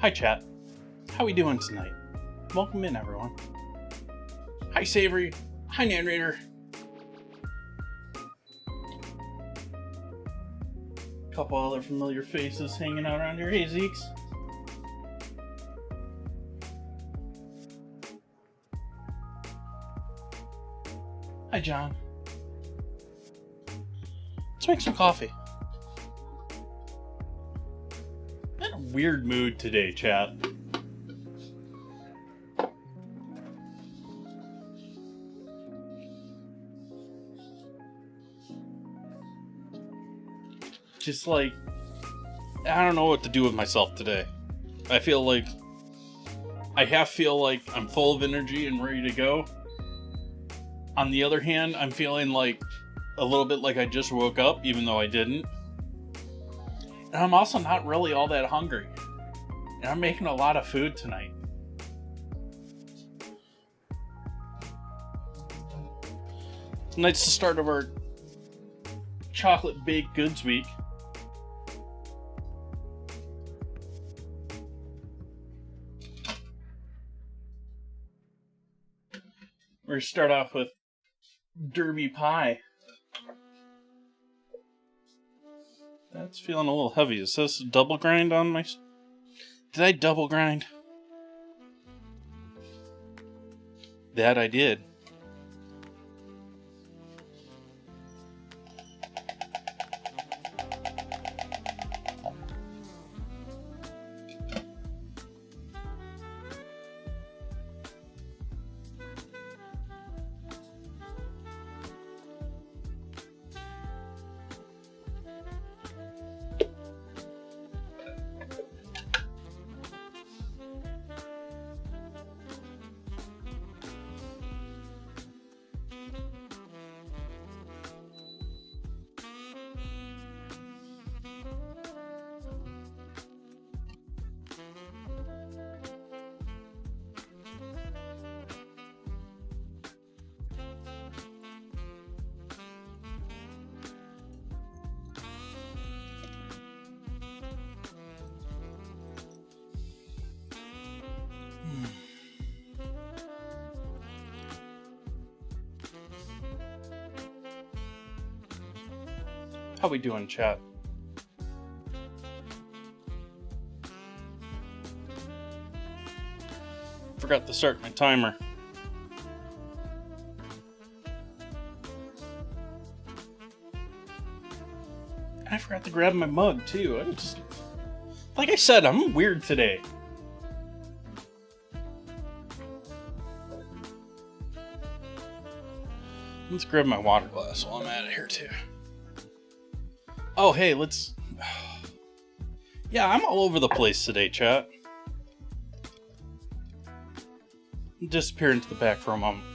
Hi chat, how we doing tonight? Welcome in everyone. Hi Savory, hi Narrator. Couple other familiar faces hanging out around here. Hey Zeeks. Hi John. Let's make some coffee. I'm in a weird mood today, chat. Just like, I don't know what to do with myself today. I feel like I'm full of energy and ready to go. On the other hand, I'm feeling like a little bit like I just woke up, even though I didn't. And I'm also not really all that hungry. And I'm making a lot of food tonight. Tonight's the start of our chocolate baked goods week. We're going to start off with Derby pie. That's feeling a little heavy. Is this double grind on my... Did I double grind? That I did. How we doing, chat? Forgot to start my timer. I forgot to grab my mug too. Like I said, I'm weird today. Let's grab my water glass while I'm out of here too. Oh, hey, let's... Yeah, I'm all over the place today, chat. Disappear into the back for a moment.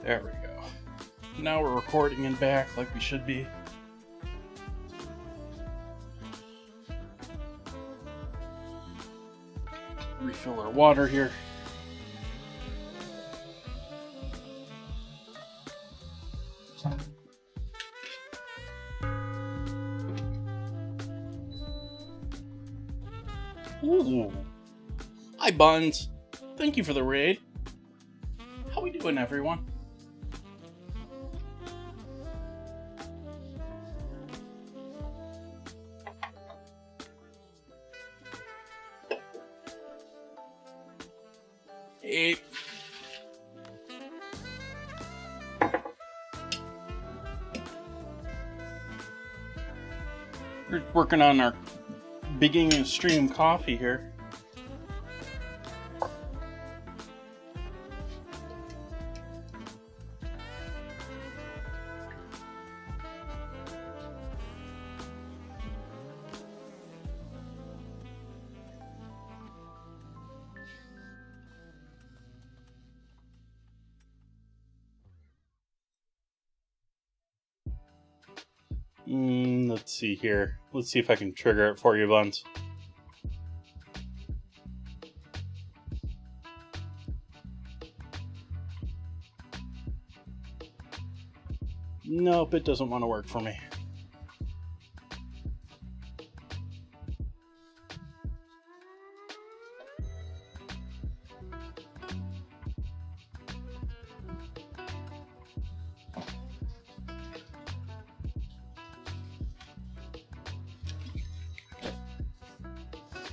There we go. Now we're recording and back like we should be. Refill our water here. Ooh. Hi, Buns. Thank you for the raid. How we doing, everyone? Hey. We're working on our beginning of stream coffee here. Let's see here. Let's see if I can trigger it for you, Buns. Nope, it doesn't want to work for me.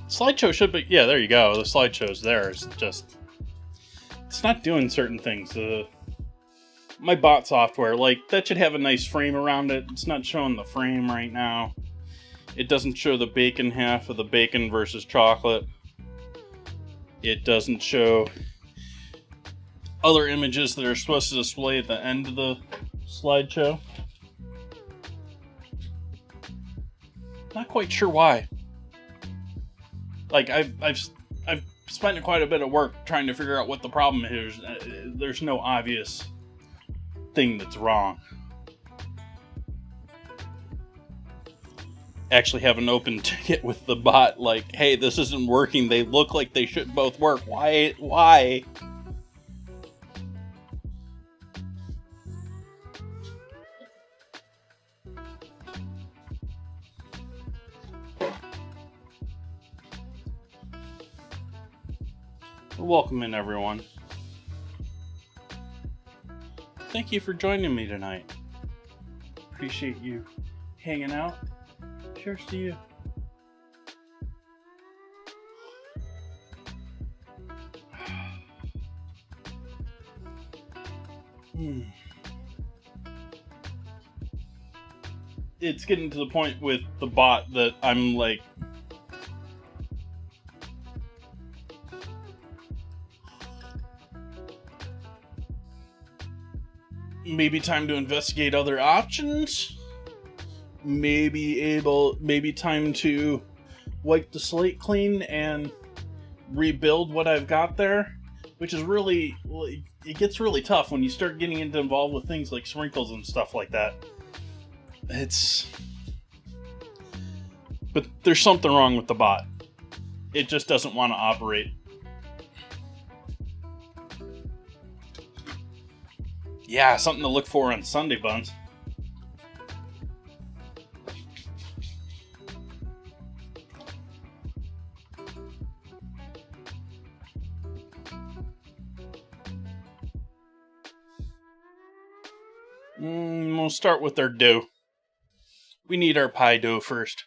Slideshow should be, yeah, there you go. The slideshow's there. It's just, it's not doing certain things. My bot software, like, that should have a nice frame around it. It's not showing the frame right now. It doesn't show the bacon half of the bacon versus chocolate. It doesn't show other images that are supposed to display at the end of the slideshow. Not quite sure why. Like, I've spent quite a bit of work trying to figure out what the problem is. There's no obvious thing that's wrong. Actually have an open ticket with the bot, like, hey, this isn't working. They look like they should both work. Why? Welcome in, everyone. Thank you for joining me tonight. Appreciate you hanging out. Cheers to you. It's getting to the point with the bot that I'm like, maybe time to investigate other options. Maybe time to wipe the slate clean and rebuild what I've got there, which is really, it gets really tough when you start getting involved with things like sprinkles and stuff like that. But there's something wrong with the bot. It just doesn't want to operate. Yeah, something to look for on Sunday, Buns. We'll start with our dough. We need our pie dough first.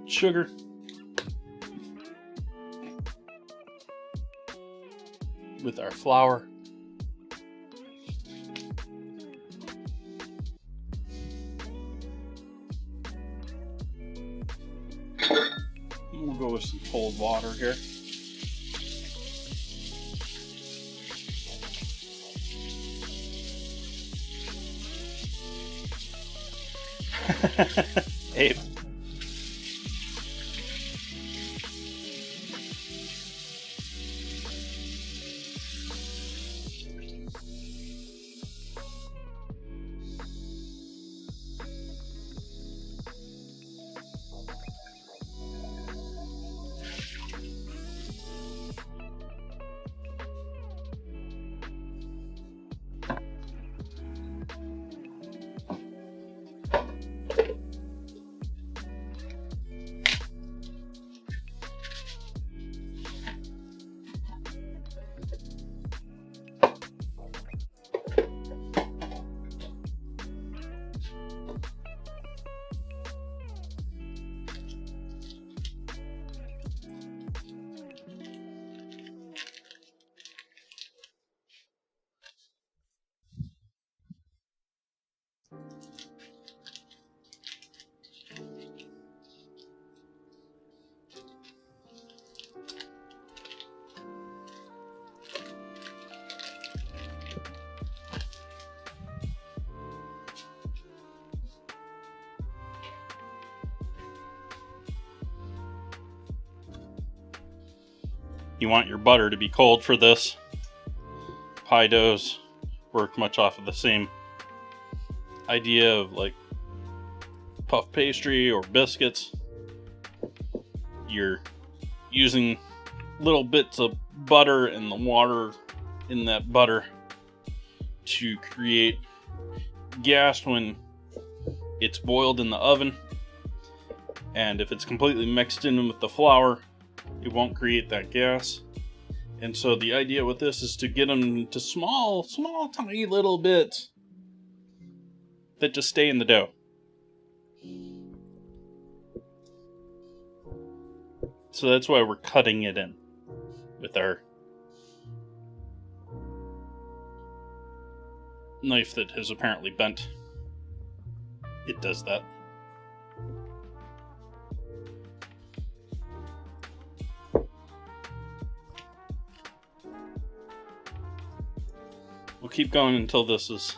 Sugar. with our flour. We'll go with some cold water here. Abe. You want your butter to be cold for this. Pie doughs work much off of the same idea of like puff pastry or biscuits. You're using little bits of butter and the water in that butter to create gas when it's boiled in the oven. And if it's completely mixed in with the flour, it won't create that gas. And so the idea with this is to get them to small, tiny little bits that just stay in the dough. So that's why we're cutting it in with our knife that has apparently bent. It does that. We'll keep going until this is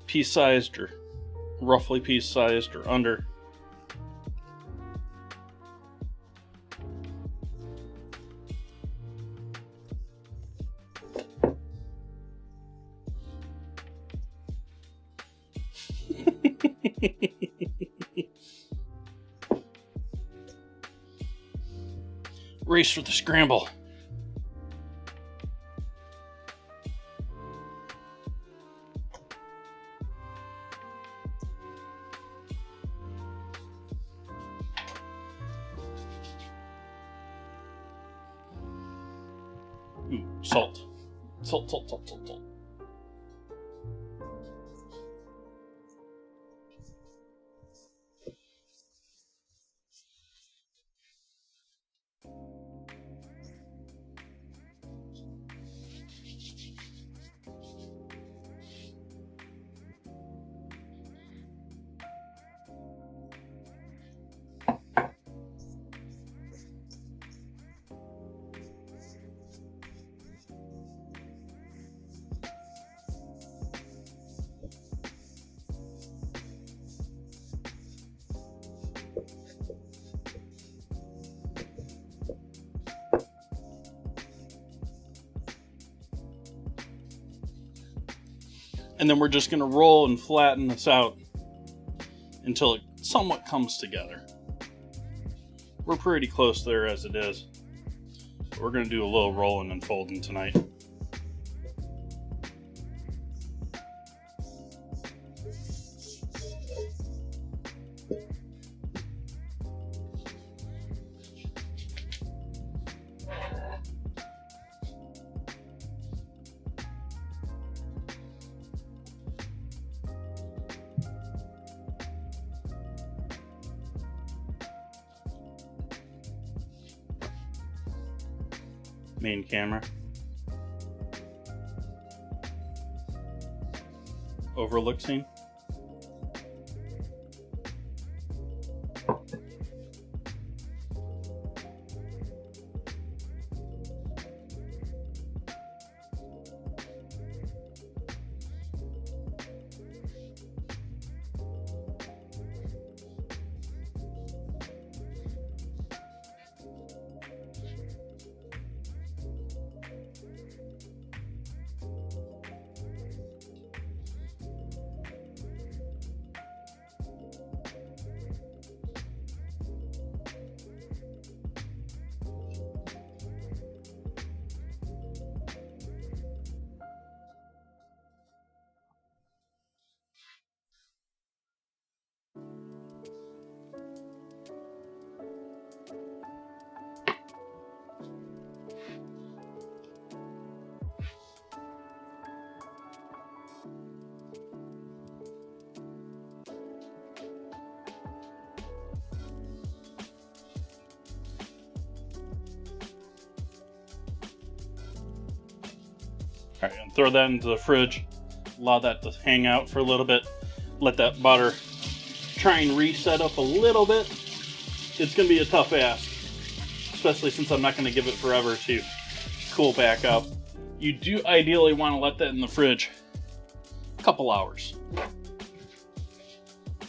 pea-sized or roughly pea-sized or under. Race for the scramble. Ooh, salt. Salt. And then we're just going to roll and flatten this out until it somewhat comes together. We're pretty close there as it is. But we're going to do a little rolling and folding tonight. Main camera. overlook scene. Alright, and throw that into the fridge. Allow that to hang out for a little bit. Let that butter try and reset up a little bit. It's going to be a tough ask, especially since I'm not going to give it forever to cool back up. You do ideally want to let that in the fridge a couple hours.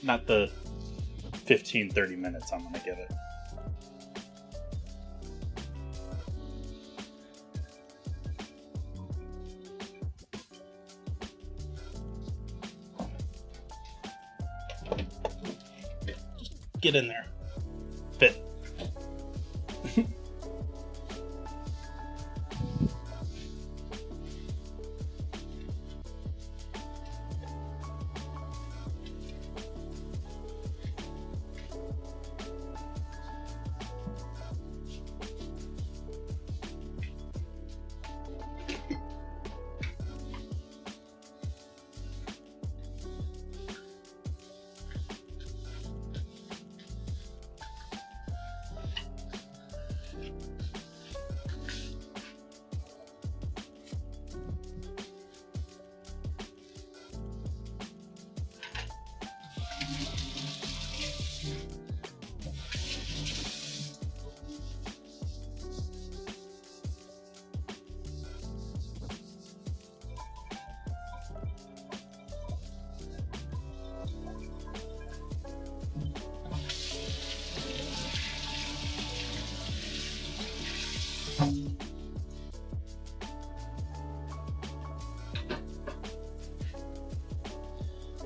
Not the 15-30 minutes I'm going to give it. Get in there. Fit.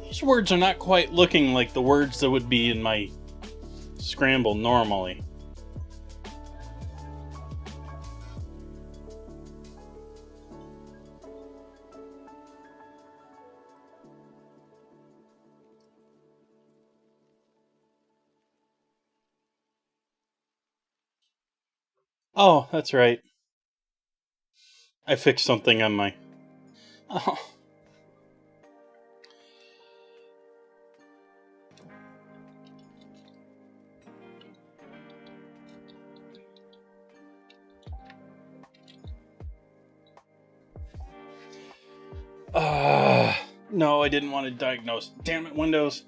These words are not quite looking like the words that would be in my scramble normally. Oh, that's right. I fixed something on my... Oh. No, I didn't want to diagnose. Damn it, Windows.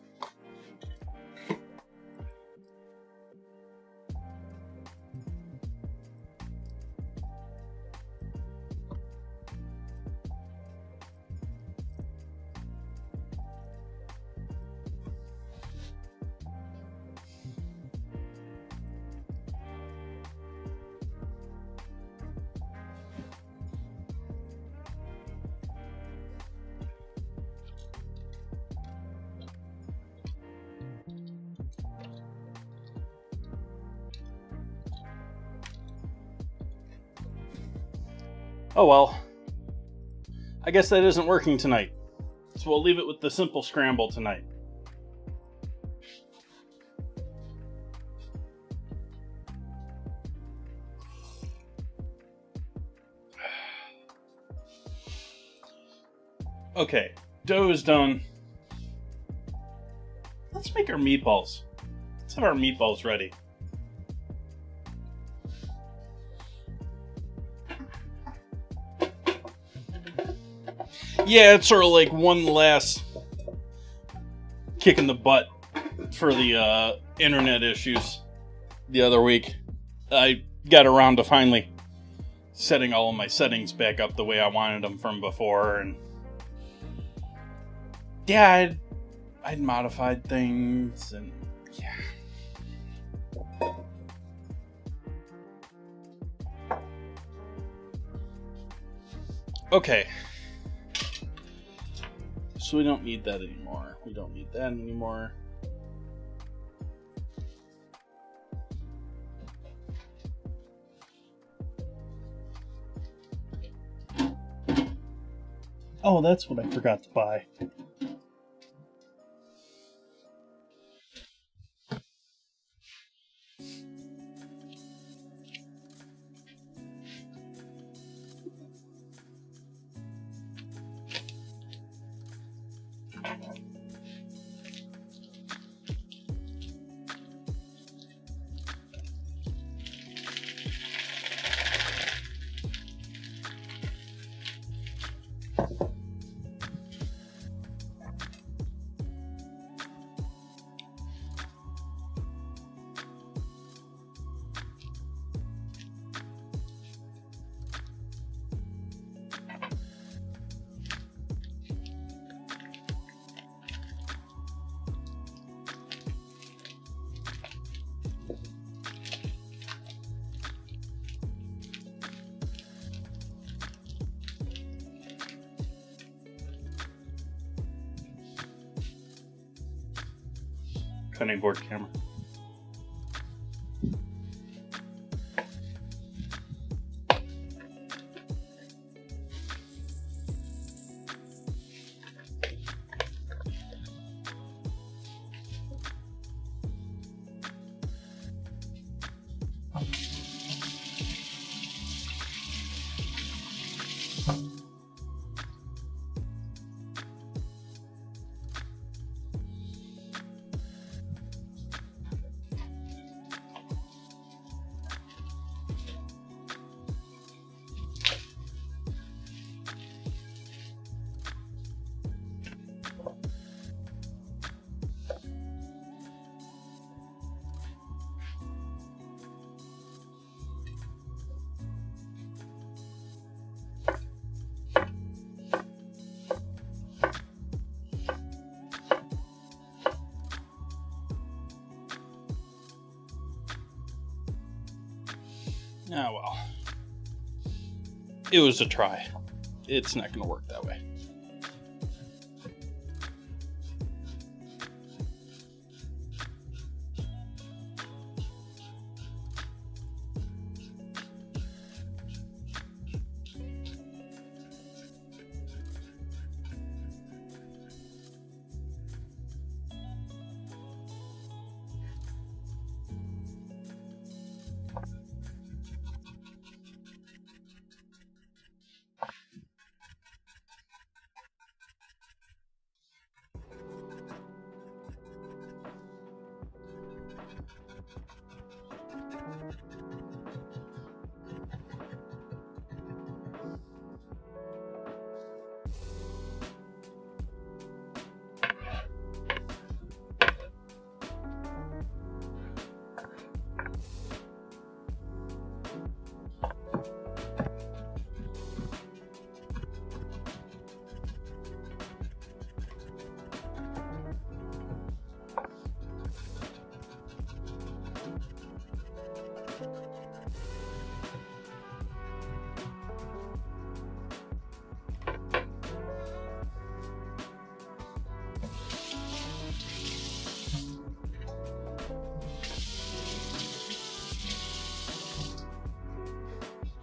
Oh well. I guess that isn't working tonight. So we'll leave it with the simple scramble tonight. Okay, dough is done. Let's make our meatballs. Let's have our meatballs ready. Yeah, it's sort of like one last kicking the butt for the internet issues the other week. I got around to finally setting all of my settings back up the way I wanted them from before, and yeah, I'd modified things, and yeah. Okay. So we don't need that anymore. We don't need that anymore. Oh, that's what I forgot to buy. Cutting board camera. Ah, well. It was a try. It's not going to work that way.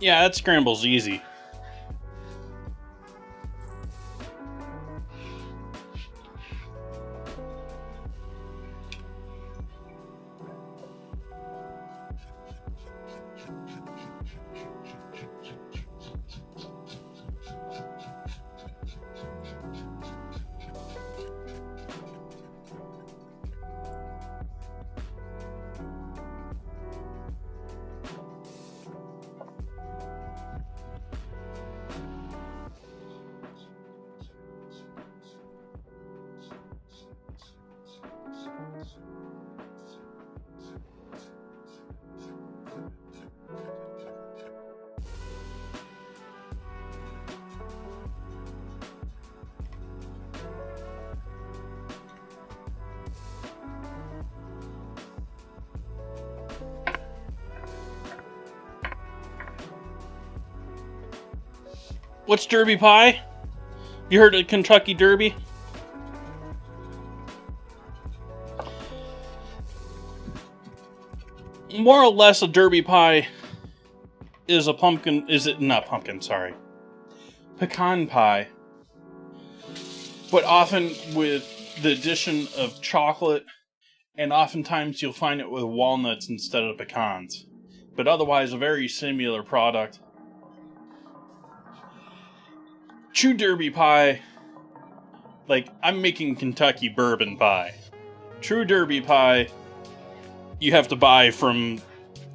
Yeah, that scramble's easy. What's Derby pie? You heard of Kentucky Derby? More or less, a Derby pie is a pumpkin. Is it not pumpkin? Sorry, pecan pie. But often with the addition of chocolate, and oftentimes you'll find it with walnuts instead of pecans. But otherwise, a very similar product. True Derby pie, like, I'm making Kentucky bourbon pie. True Derby pie, you have to buy from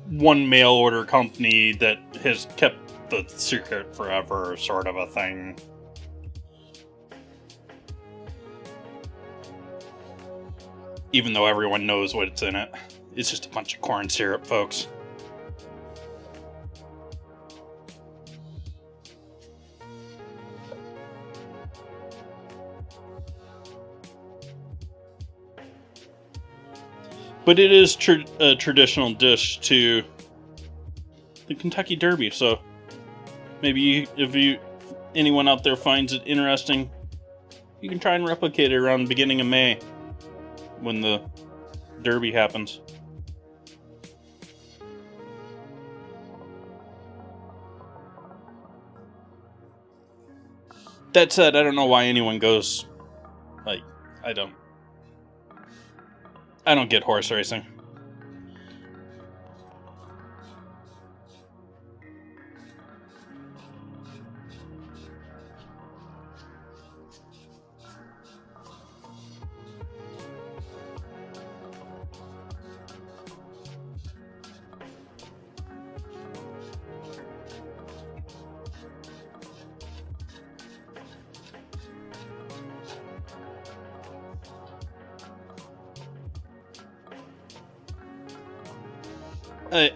one mail order company that has kept the secret forever, sort of a thing. Even though everyone knows what's in it. It's just a bunch of corn syrup, folks. But it is a traditional dish to the Kentucky Derby, so maybe if anyone out there finds it interesting, you can try and replicate it around the beginning of May when the Derby happens. That said, I don't know why anyone goes, like, I don't get horse racing.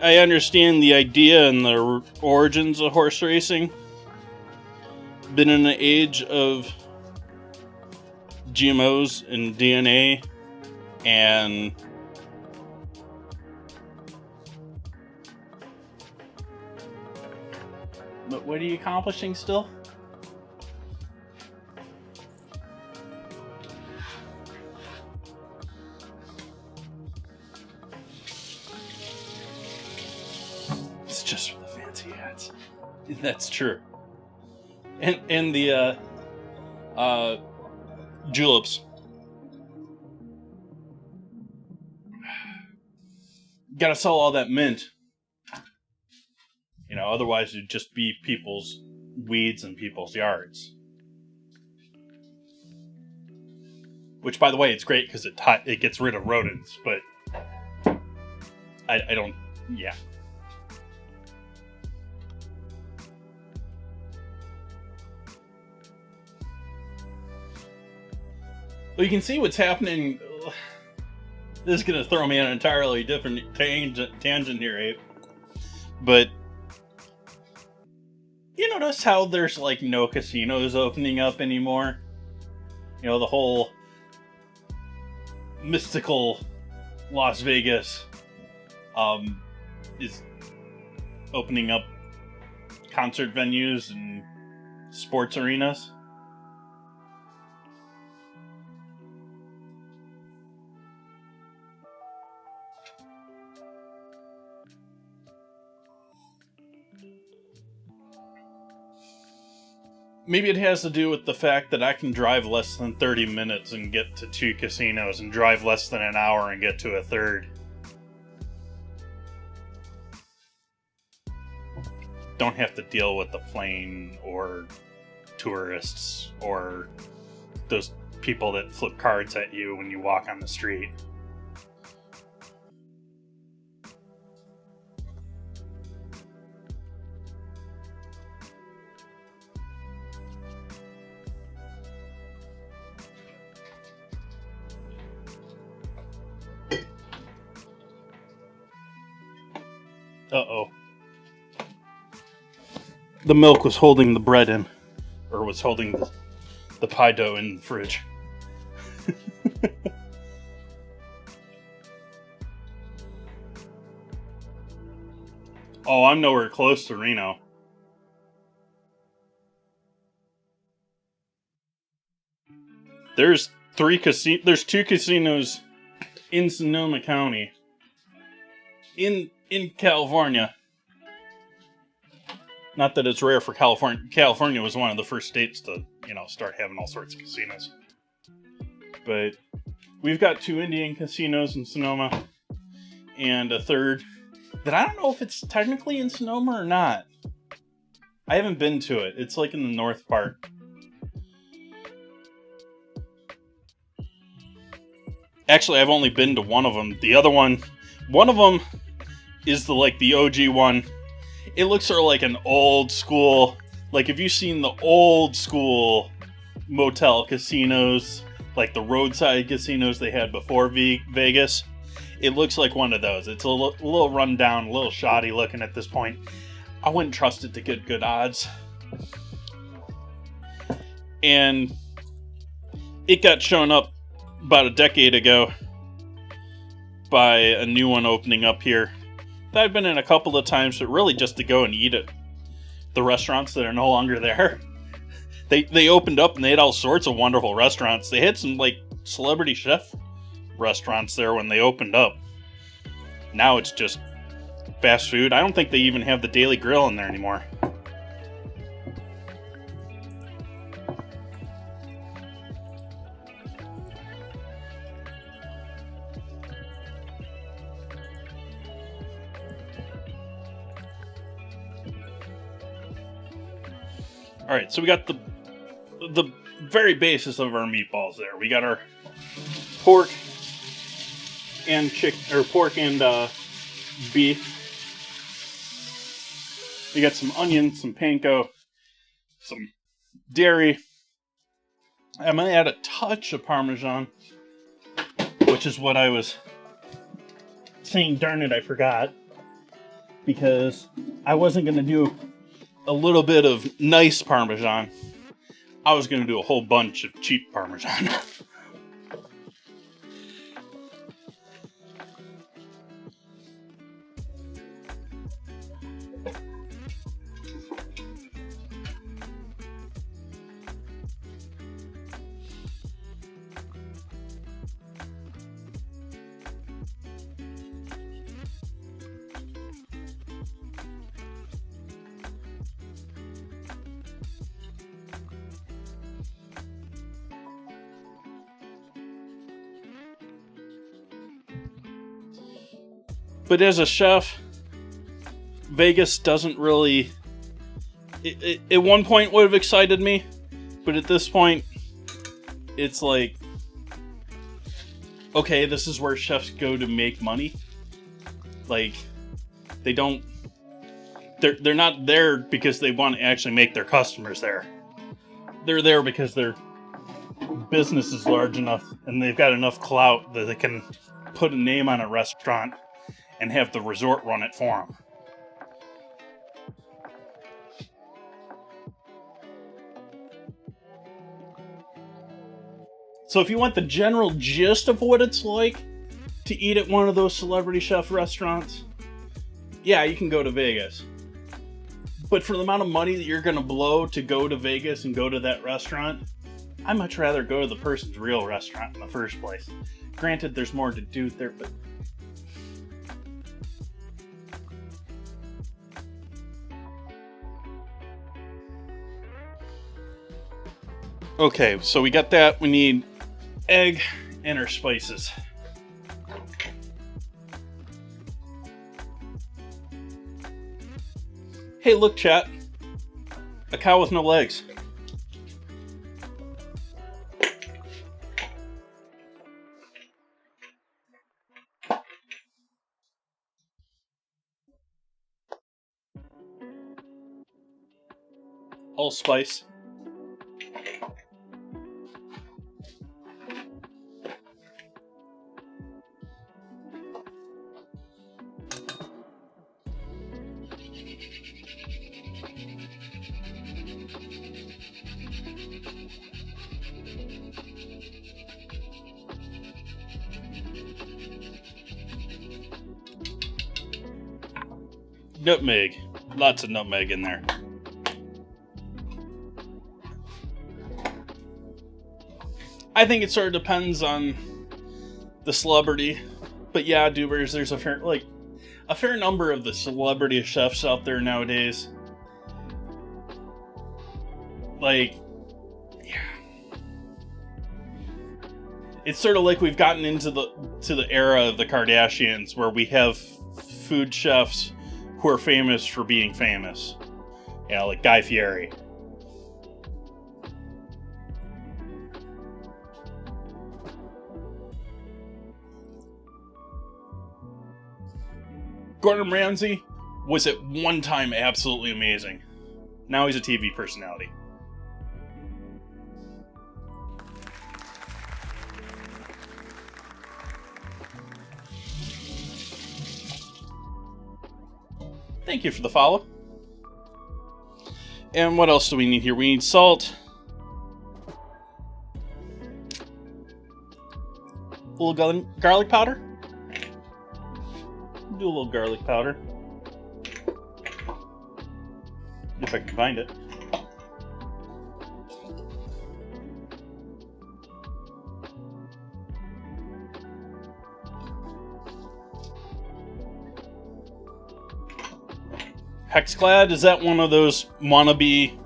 I understand the idea and the origins of horse racing. Been in an age of GMOs and DNA and but what are you accomplishing still? It's just for the fancy hats. That's true. And the juleps. Gotta sell all that mint. You know, otherwise it'd just be people's weeds in people's yards. Which, by the way, it's great because it gets rid of rodents, but I don't. Yeah. Well, you can see what's happening. This is going to throw me on an entirely different tangent here, Abe. But you notice how there's, like, no casinos opening up anymore? You know, the whole mystical Las Vegas is opening up concert venues and sports arenas. Maybe it has to do with the fact that I can drive less than 30 minutes and get to 2 casinos, and drive less than an hour and get to a third. Don't have to deal with the plane or tourists or those people that flip cards at you when you walk on the street. Uh-oh. The milk was holding the bread in. Or was holding the pie dough in the fridge. Oh, I'm nowhere close to Reno. There's there's 2 casinos in Sonoma County. In California. Not that it's rare for California. California was one of the first states to, start having all sorts of casinos. But we've got 2 Indian casinos in Sonoma. And a third that I don't know if it's technically in Sonoma or not. I haven't been to it. It's like in the north part. Actually, I've only been to one of them. The other one of them is the OG one. It looks sort of like an old school, like if you've seen the old school motel casinos, like the roadside casinos they had before Vegas. It looks like one of those. It's a little run down, a little shoddy looking at this point. I wouldn't trust it to get good odds. And it got shown up about a decade ago by a new one opening up here that I've been in a couple of times, but really just to go and eat at the restaurants that are no longer there. They opened up and they had all sorts of wonderful restaurants. They had some celebrity chef restaurants there when they opened up. Now it's just fast food. I don't think they even have the Daily Grill in there anymore. Alright, so we got the very basis of our meatballs there. We got our pork and beef. We got some onions, some panko, some dairy. I might add a touch of Parmesan, which is what I was saying, darn it, I forgot. Because I wasn't going to do a little bit of nice Parmesan. I was going to do a whole bunch of cheap Parmesan. But as a chef, Vegas doesn't really... It at one point would have excited me, but at this point, it's like, okay, this is where chefs go to make money. Like, they don't... They're not there because they want to actually make their customers there. They're there because their business is large enough and they've got enough clout that they can put a name on a restaurant and have the resort run it for them. So if you want the general gist of what it's like to eat at one of those celebrity chef restaurants, yeah, you can go to Vegas. But for the amount of money that you're going to blow to go to Vegas and go to that restaurant, I'd much rather go to the person's real restaurant in the first place. Granted, there's more to do there, but... Okay, so we got that. We need egg and our spices. Hey, look, chat. A cow with no legs. Allspice. Nutmeg. Lots of nutmeg in there. I think it sort of depends on the celebrity. But yeah, Dubers, there's a fair number of the celebrity chefs out there nowadays. Like, yeah. It's sort of like we've gotten into the era of the Kardashians, where we have food chefs who are famous for being famous. Yeah, like Guy Fieri. Gordon Ramsay was at one time absolutely amazing. Now he's a TV personality. Thank you for the follow. And what else do we need here? We need salt. A little garlic powder. Do a little garlic powder. If I can find it. Hexclad, is that one of those wannabe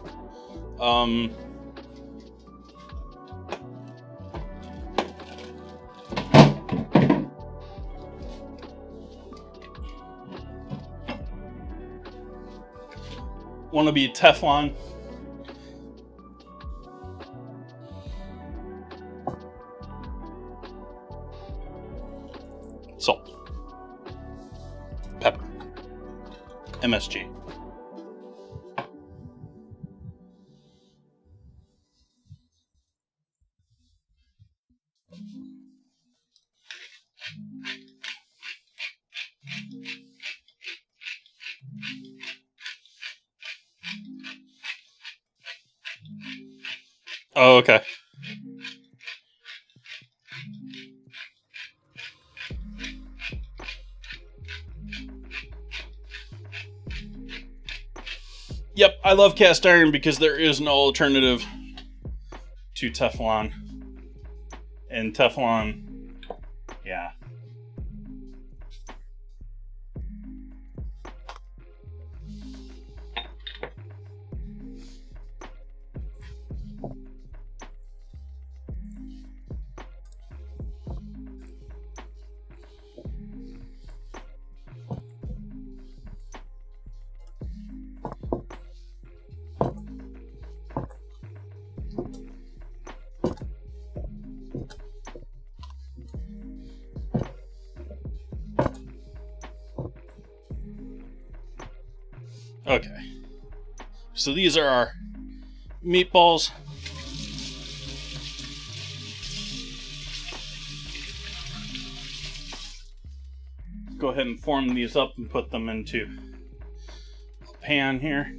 wannabe Teflon? Salt. Pepper. MSG. Oh, okay. Yep, I love cast iron because there is no alternative to Teflon. And Teflon, yeah. Okay. So these are our meatballs. Go ahead and form these up and put them into a pan here.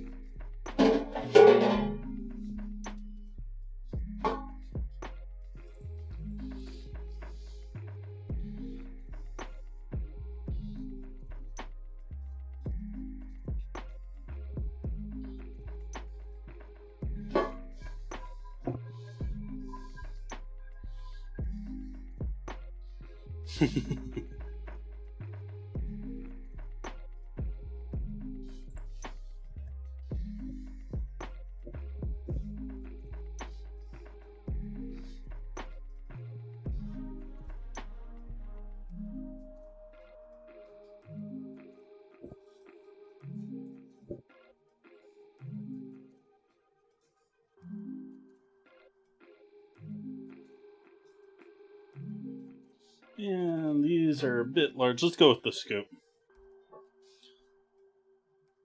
And these are a bit large. Let's go with the scoop.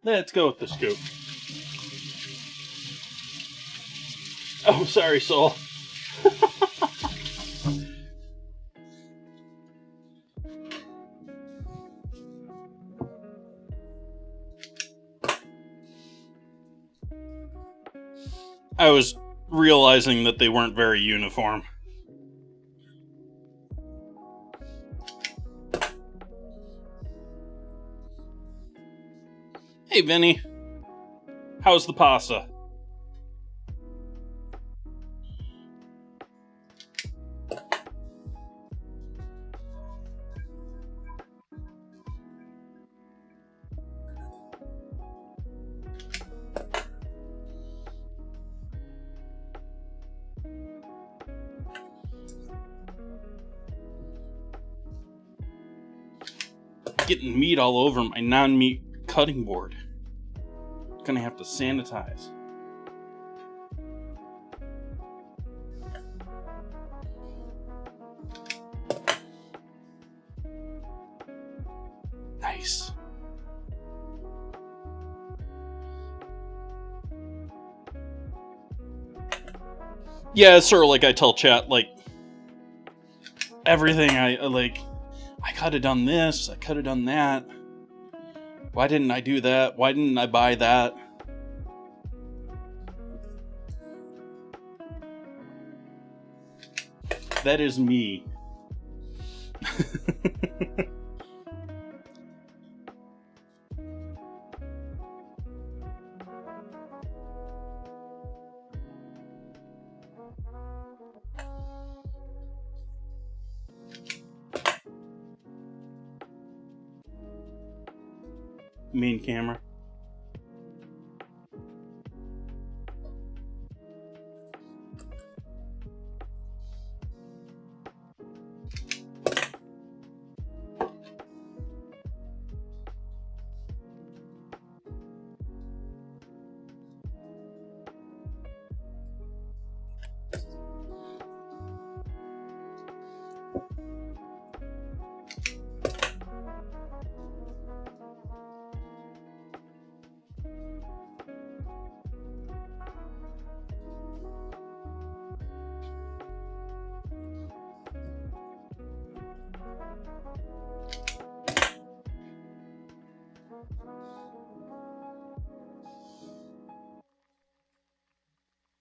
Let's go with the scoop. Oh, sorry, Soul. I was realizing that they weren't very uniform. Hey, Vinny. How's the pasta? getting meat all over my non-meat cutting board. Gonna have to sanitize. Nice. Yeah, it's sort of like I tell chat, like, everything I could have done this, I could have done that. Why didn't I do that? Why didn't I buy that? That is me. Main camera.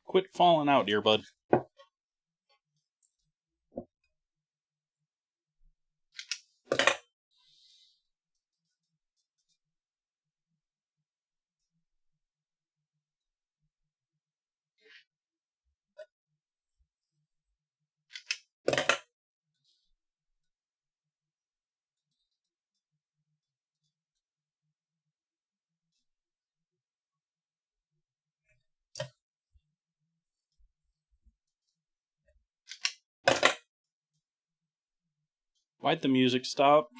Quit falling out, dear bud. Why'd the music stop?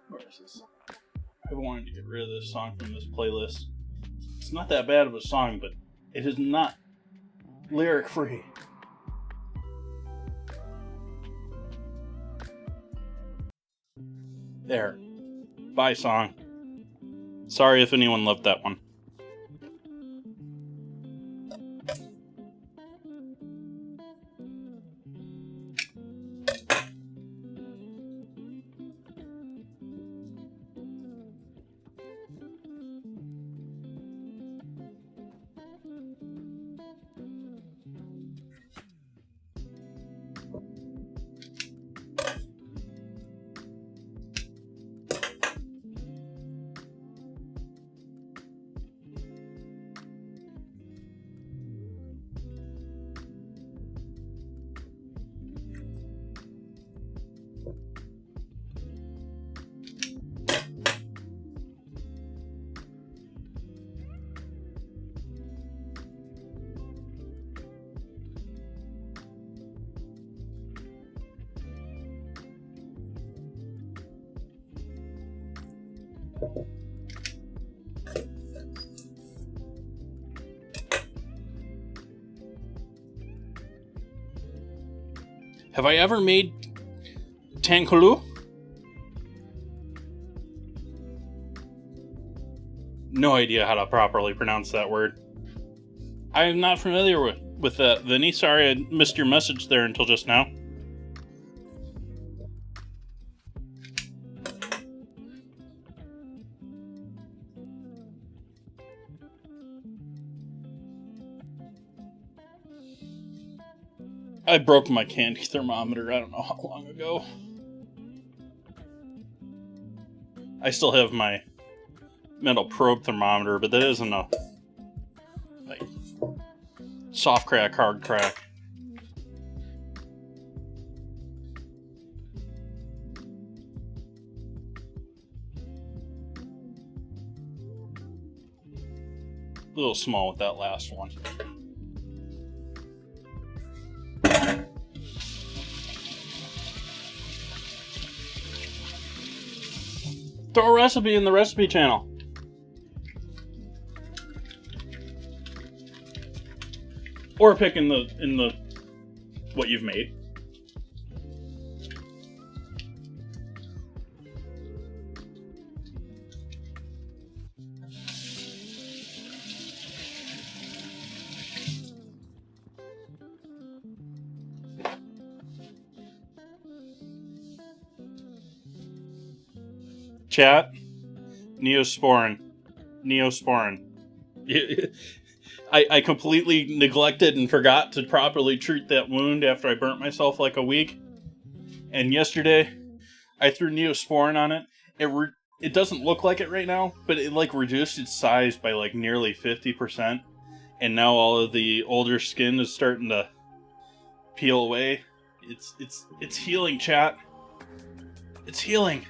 Where is this? I wanted to get rid of this song from this playlist. It's not that bad of a song, but it is not lyric free. There. Bye, song. Sorry if anyone loved that one. Have I ever made Tankulu? No idea how to properly pronounce that word. I am not familiar with that, Vinny. Sorry I missed your message there until just now. I broke my candy thermometer I don't know how long ago. I still have my metal probe thermometer, but that isn't a like soft crack, hard crack. A little small with that last one. Throw a recipe in the recipe channel. Or pick in the what you've made. Chat, Neosporin. I completely neglected and forgot to properly treat that wound after I burnt myself like a week. And yesterday, I threw Neosporin on it. It doesn't look like it right now, but it like reduced its size by like nearly 50%. And now all of the older skin is starting to peel away. It's healing, chat. It's healing.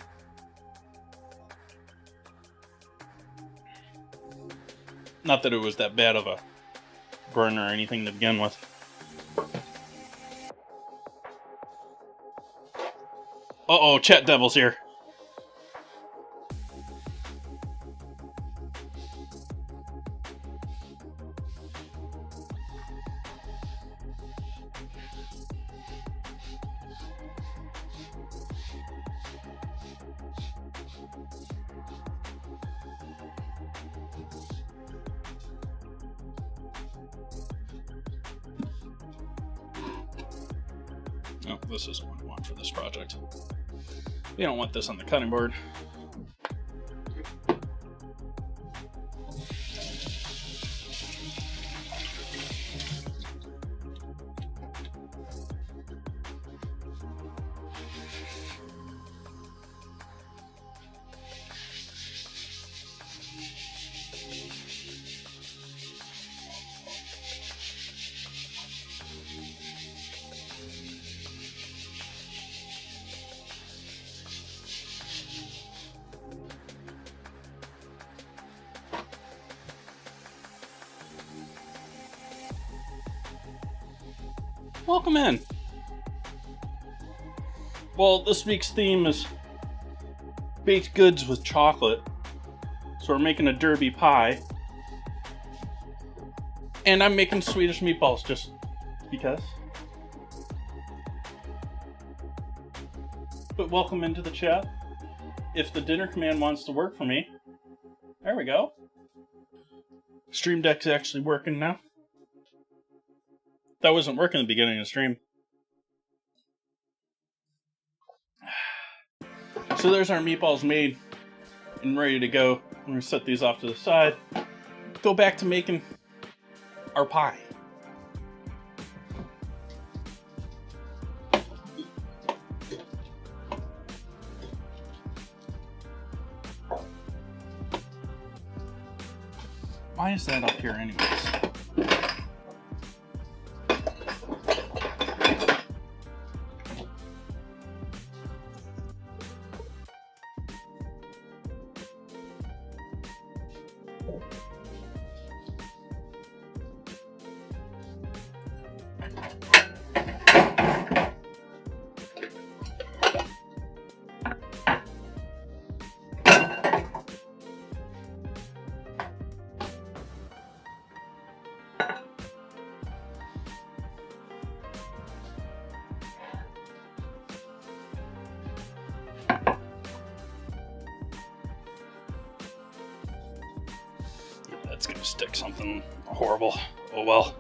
Not that it was that bad of a burn or anything to begin with. Uh-oh, Chat Devil's here. Oh, this isn't what I want for this project. You don't want this on the cutting board. Welcome in. Well, this week's theme is baked goods with chocolate. So we're making a derby pie. And I'm making Swedish meatballs just because. But welcome into the chat. If the dinner command wants to work for me. There we go. Stream Deck's actually working now. That wasn't working at the beginning of the stream. So there's our meatballs made and ready to go. I'm going to set these off to the side. Go back to making our pie. Why is that up here anyways? It's gonna stick something horrible. Oh well.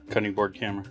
Cutting board camera.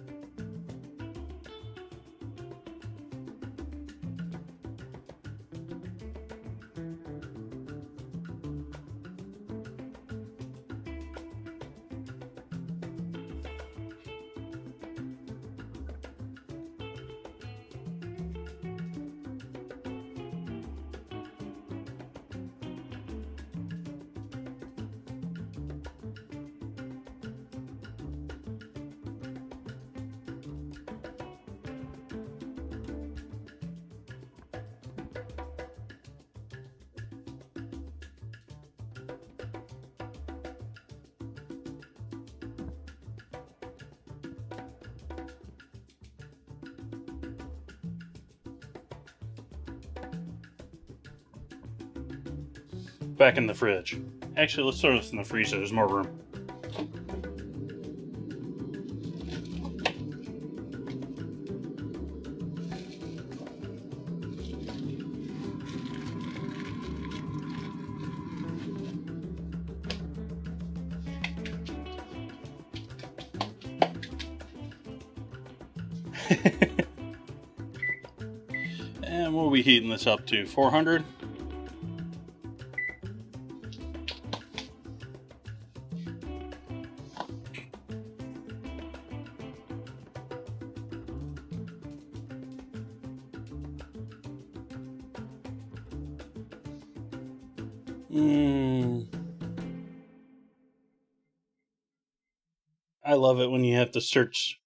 Back in the fridge. Actually, let's throw this in the freezer. There's more room. And what are we heating this up to? 400? I love it when you have to search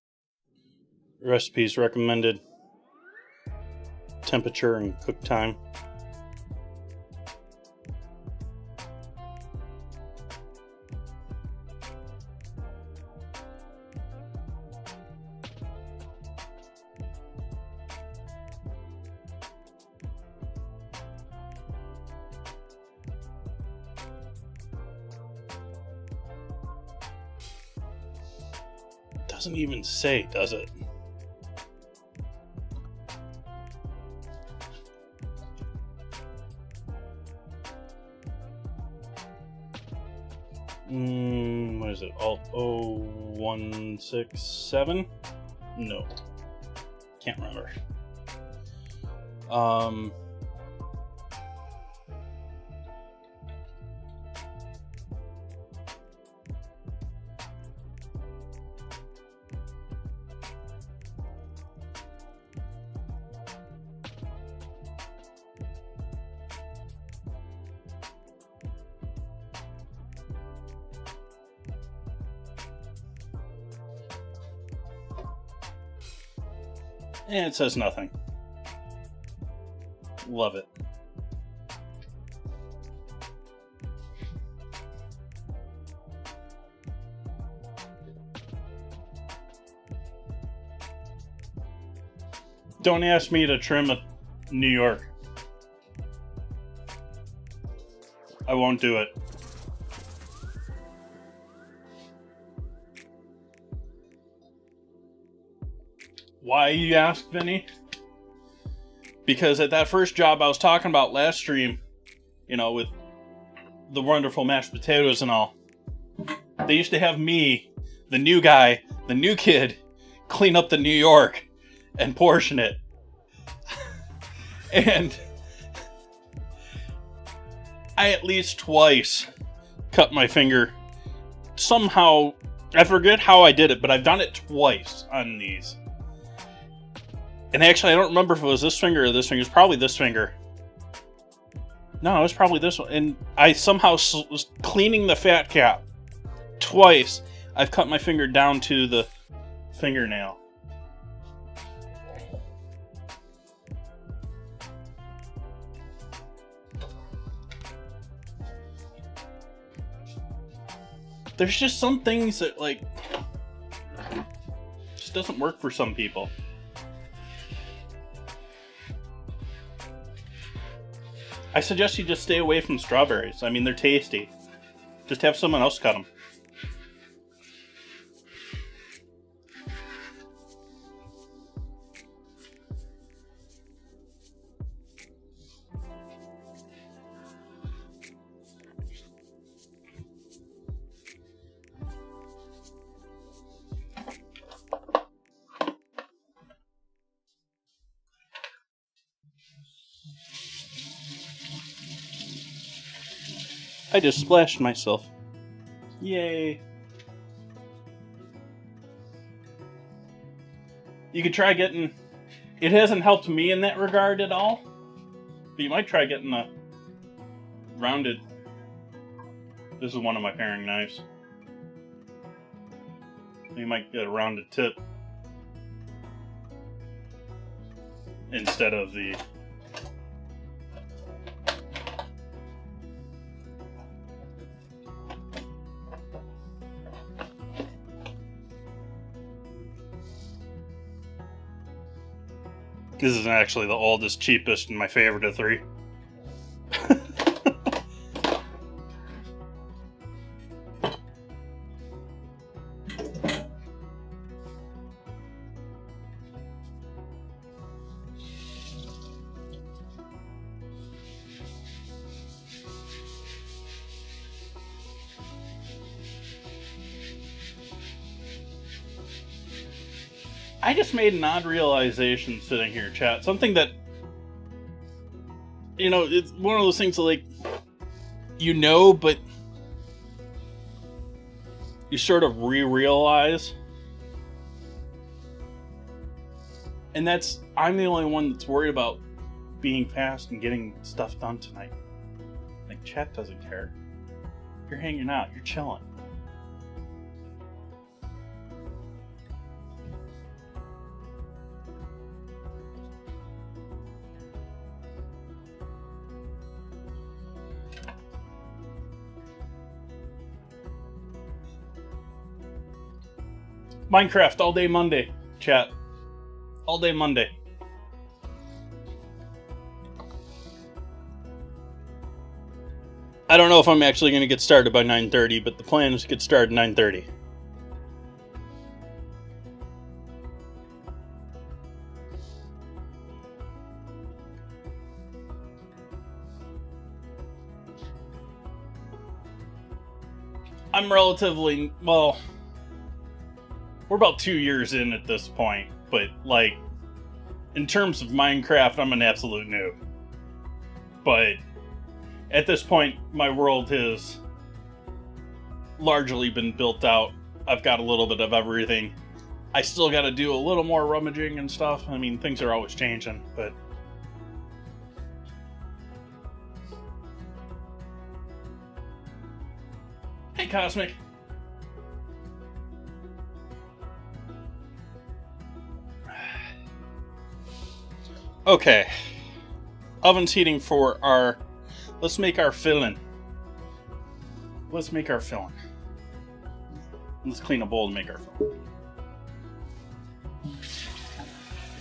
recipes recommended temperature and cook time. Doesn't even say, does it? What is it? Alt 0167? No. Can't remember. And it says nothing. Love it. Don't ask me to trim a New York. I won't do it. Why, you ask, Vinny? Because at that first job I was talking about last stream, you know, with the wonderful mashed potatoes and all, they used to have me, the new guy, the new kid, clean up the New York and portion it. And I at least twice cut my finger. Somehow, I forget how I did it, but I've done it twice on these. And actually, I don't remember if it was this finger or this finger. It was probably this finger. No, it was probably this one. And I somehow was cleaning the fat cap. Twice, I've cut my finger down to the fingernail. There's just some things that, like, just doesn't work for some people. I suggest you just stay away from strawberries. I mean, they're tasty. Just have someone else cut them. I just splashed myself. Yay. You could try getting... It hasn't helped me in that regard at all. But you might try getting a rounded... This is one of my paring knives. You might get a rounded tip. Instead of the... This is actually the oldest, cheapest, and my favorite of three. I just made an odd realization sitting here, chat. Something that, you know, it's one of those things that, like, you know, but you sort of re-realize. And that's, I'm the only one that's worried about being fast and getting stuff done tonight. Like, chat doesn't care. You're hanging out, you're chilling. Minecraft all day Monday, chat. All day Monday. I don't know if I'm actually going to get started by 9:30, but the plan is to get started at 9:30. I'm relatively, well, we're about 2 years in at this point, but like, in terms of Minecraft, I'm an absolute noob. But at this point, my world has largely been built out. I've got a little bit of everything. I still got to do a little more rummaging and stuff. I mean, things are always changing, but... Hey, Cosmic. Okay. Oven's heating for our... Let's make our filling. Let's clean a bowl and make our filling.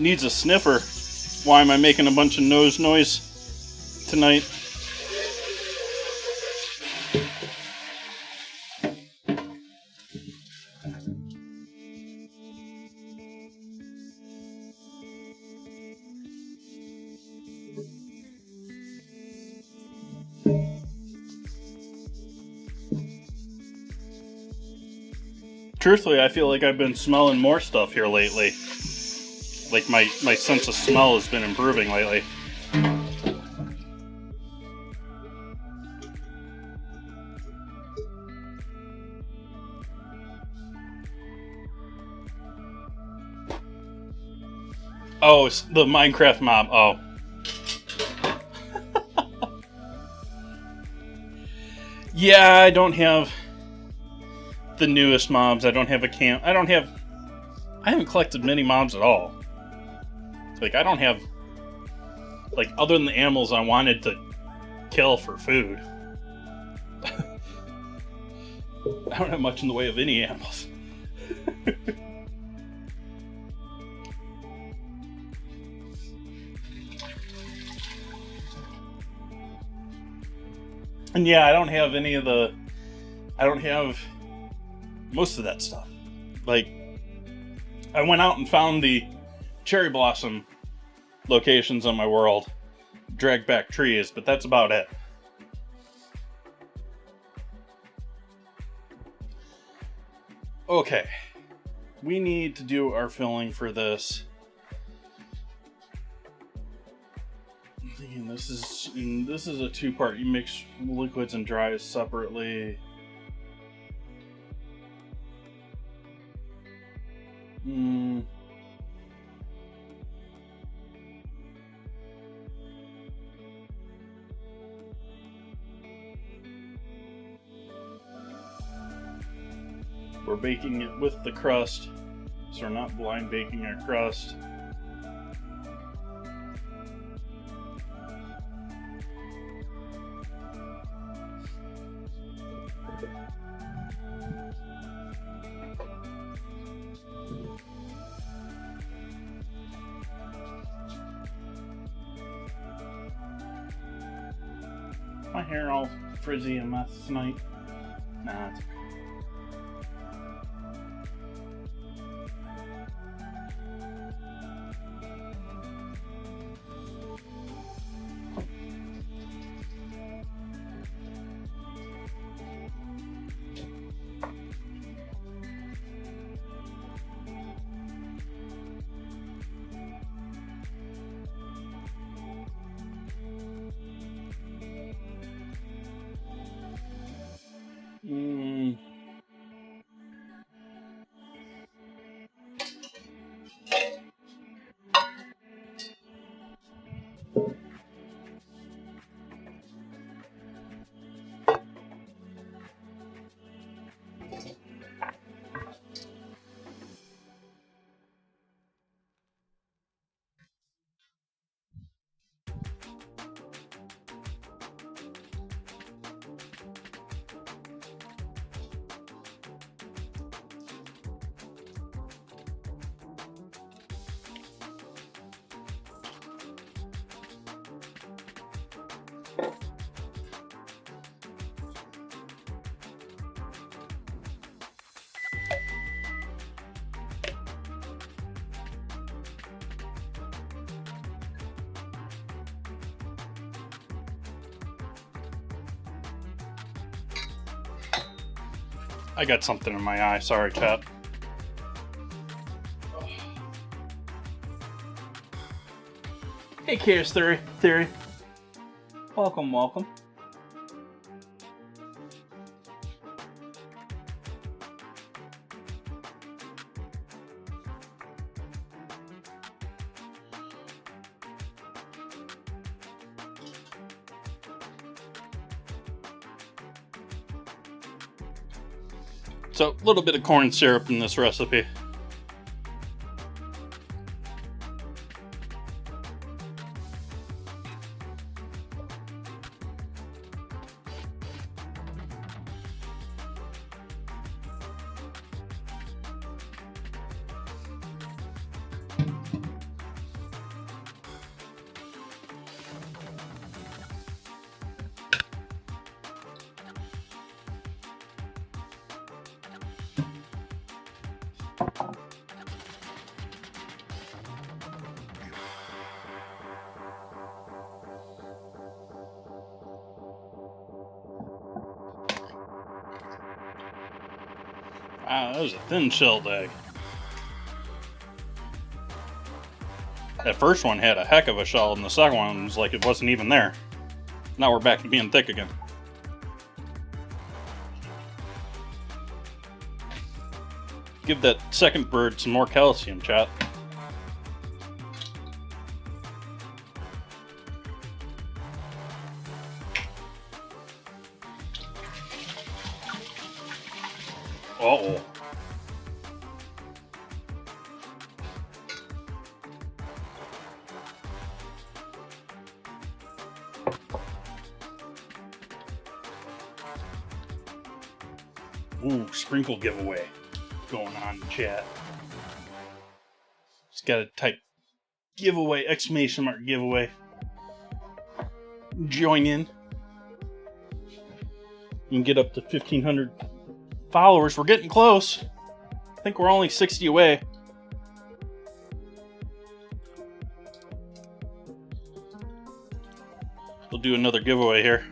Needs a sniffer. Why am I making a bunch of nose noise tonight? Truthfully, I feel like I've been smelling more stuff here lately. Like my sense of smell has been improving lately. Oh, it's the Minecraft mob. Oh. Yeah, I don't have the newest mobs. I don't have a camp. I haven't collected many mobs at all. Like, I don't have, like, other than the animals I wanted to kill for food. I don't have much in the way of any animals. And yeah, I don't have most of that stuff. Like, I went out and found the cherry blossom locations on my world, dragged back trees, but that's about it. Okay, we need to do our filling for this. I'm thinking this is a two-part. You mix liquids and dries separately. We're baking it with the crust, so we're not blind baking our crust. My hair all frizzy and mess tonight. Nah, it's okay. I got something in my eye. Sorry, chat. Hey, Chaos Theory. Welcome. So, a little bit of corn syrup in this recipe. Wow, that was a thin-shelled egg. That first one had a heck of a shell, and the second one was like it wasn't even there. Now we're back to being thick again. Give that second bird some more calcium, chat. Uh-oh. Ooh, sprinkle giveaway going on in chat. Just gotta type giveaway, exclamation mark giveaway. Join in. You can get up to 1,500 followers. We're getting close. I think we're only 60 away. We'll do another giveaway here.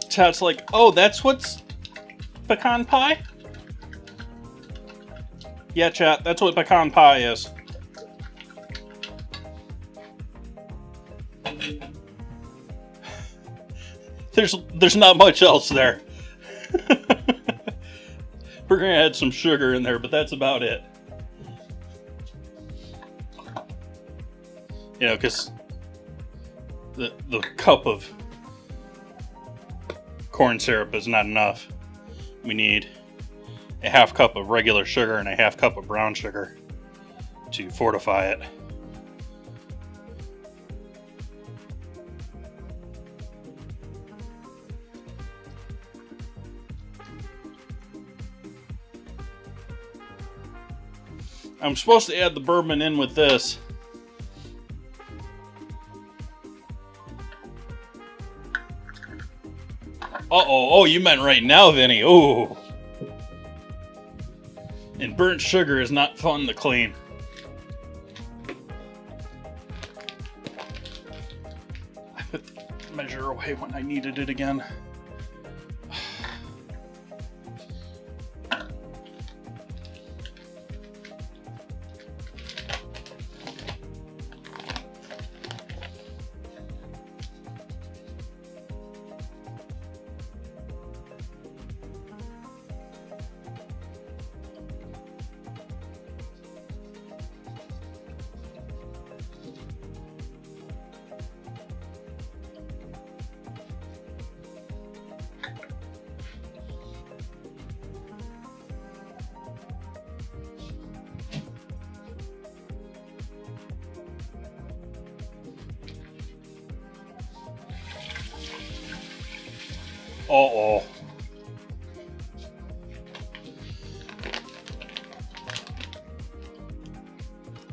Chat's like, oh, that's what's pecan pie? Yeah, chat, that's what pecan pie is. There's not much else there. We're gonna add some sugar in there, but that's about it. You know, because the cup of corn syrup is not enough. We need a half cup of regular sugar and a half cup of brown sugar to fortify it. I'm supposed to add the bourbon in with this. Uh-oh, oh, you meant right now, Vinny. Oh. And burnt sugar is not fun to clean. I put the measure away when I needed it again. Uh-oh.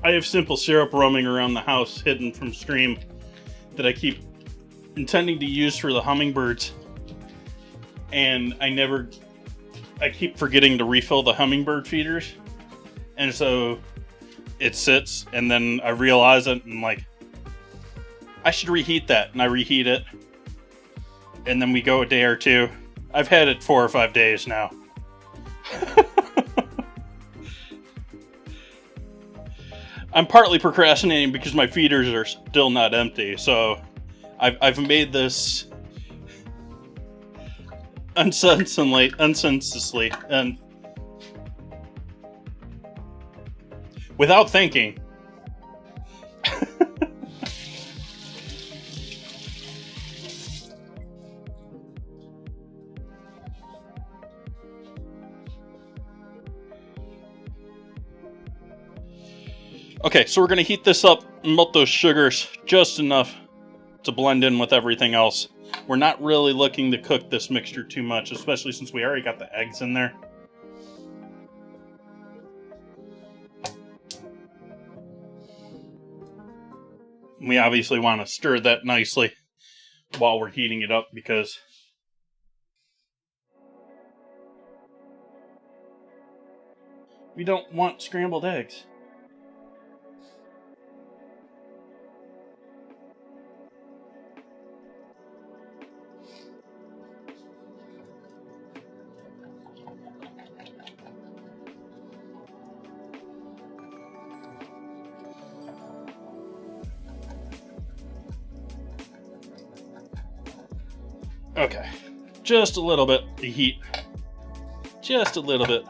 I have simple syrup roaming around the house hidden from stream that I keep intending to use for the hummingbirds. And I keep forgetting to refill the hummingbird feeders. And so it sits, and then I realize it, and I'm like, I should reheat that. And I reheat it. And then we go a day or two. I've had it 4 or 5 days now. I'm partly procrastinating because my feeders are still not empty. So I've made this unsensibly, and without thinking. Okay, so we're going to heat this up and melt those sugars just enough to blend in with everything else. We're not really looking to cook this mixture too much, especially since we already got the eggs in there. We obviously want to stir that nicely while we're heating it up because we don't want scrambled eggs. Okay, just a little bit of heat. Just a little bit.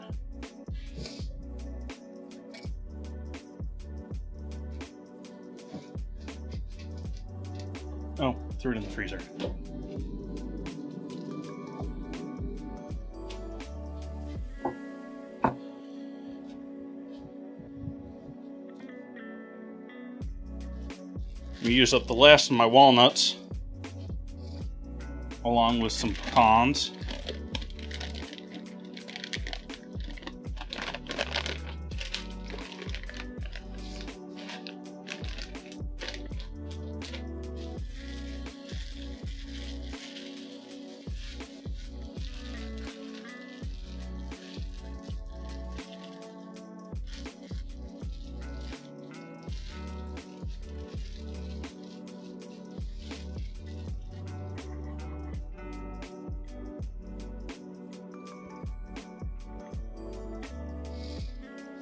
Oh, threw it in the freezer. We use up the last of my walnuts, along with some pecans.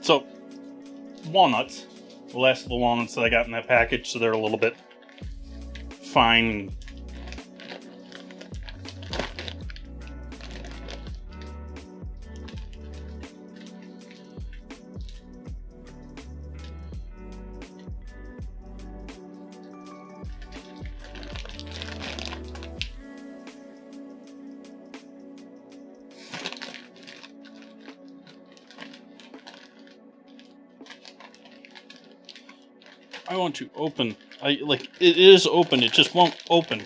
So, walnuts, the last of the walnuts that I got in that package, so they're a little bit fine. I want to open. It is open, it just won't open.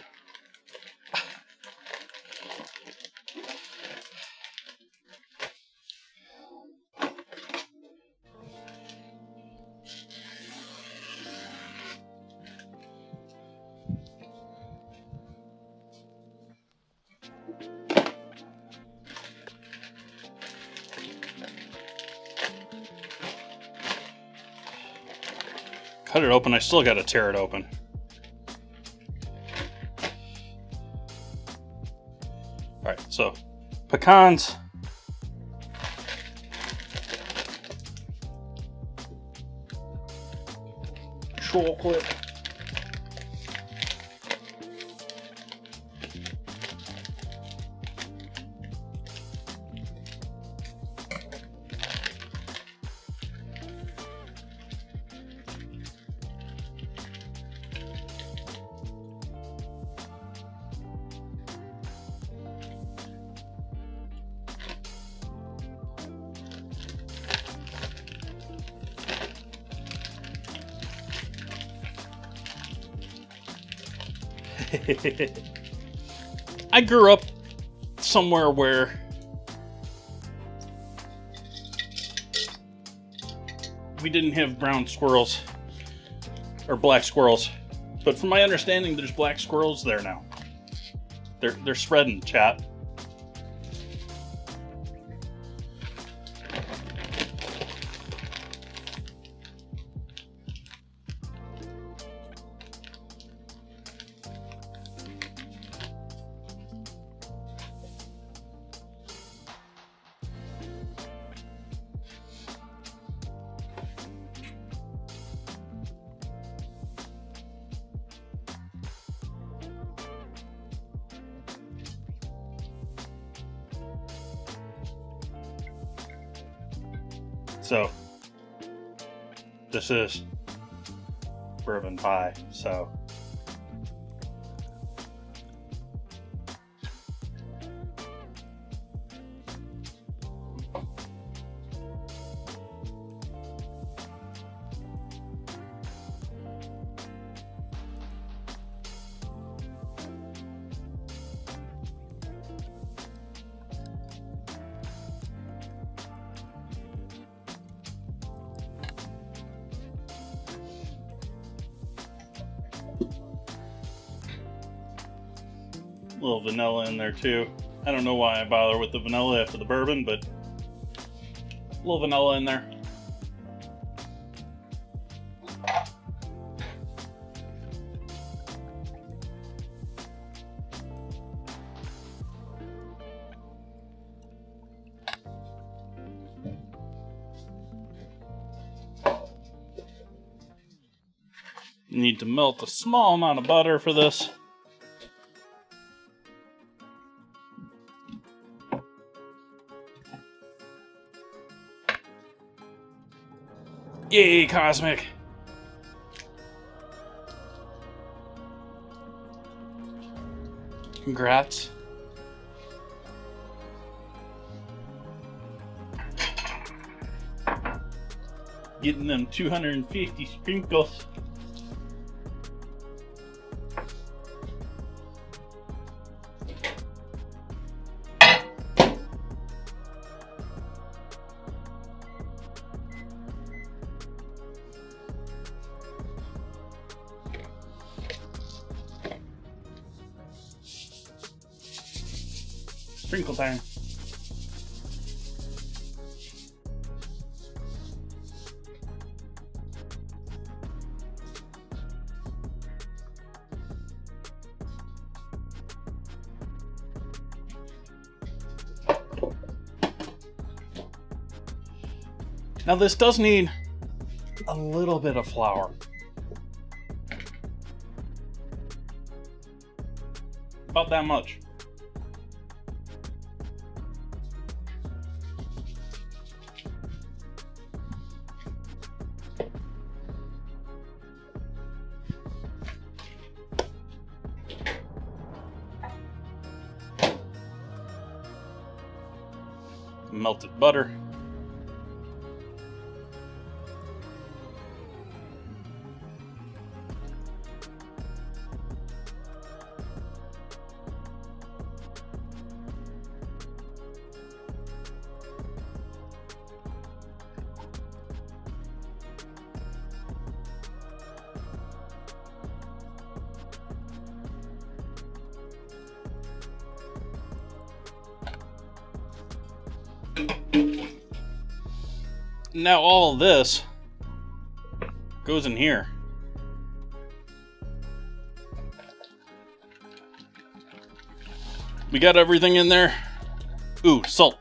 Cut it open, I still gotta tear it open. Alright, so pecans. Chocolate. I grew up somewhere where we didn't have brown squirrels or black squirrels, but from my understanding, there's black squirrels there now. They're spreading, chat. So, this is bourbon pie, so. A little vanilla in there too. I don't know why I bother with the vanilla after the bourbon, but a little vanilla in there. You need to melt a small amount of butter for this. Yay, Cosmic! Congrats. Getting them 250 sprinkles. Sprinkle time. Now this does need a little bit of flour. About that much. Melted butter. Now all of this goes in here. We got everything in there. Ooh, salt.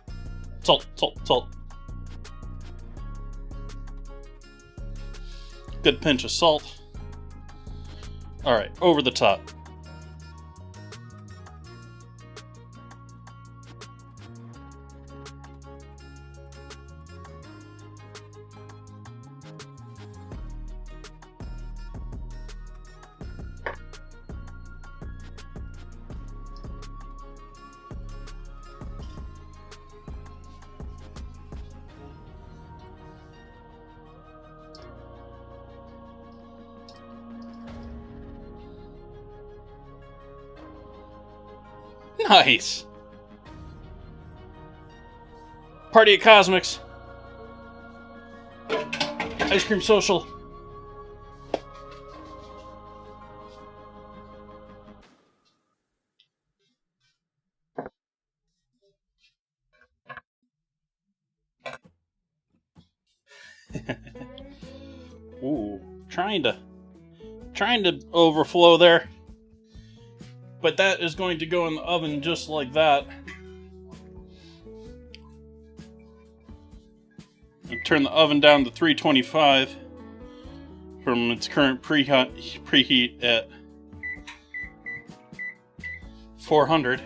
Salt, salt, salt. Good pinch of salt. Alright, over the top. Nice. Party at Cosmic's. I Ice cream social. Ooh, trying to overflow there. But that is going to go in the oven just like that. And turn the oven down to 325 from its current preheat at 400.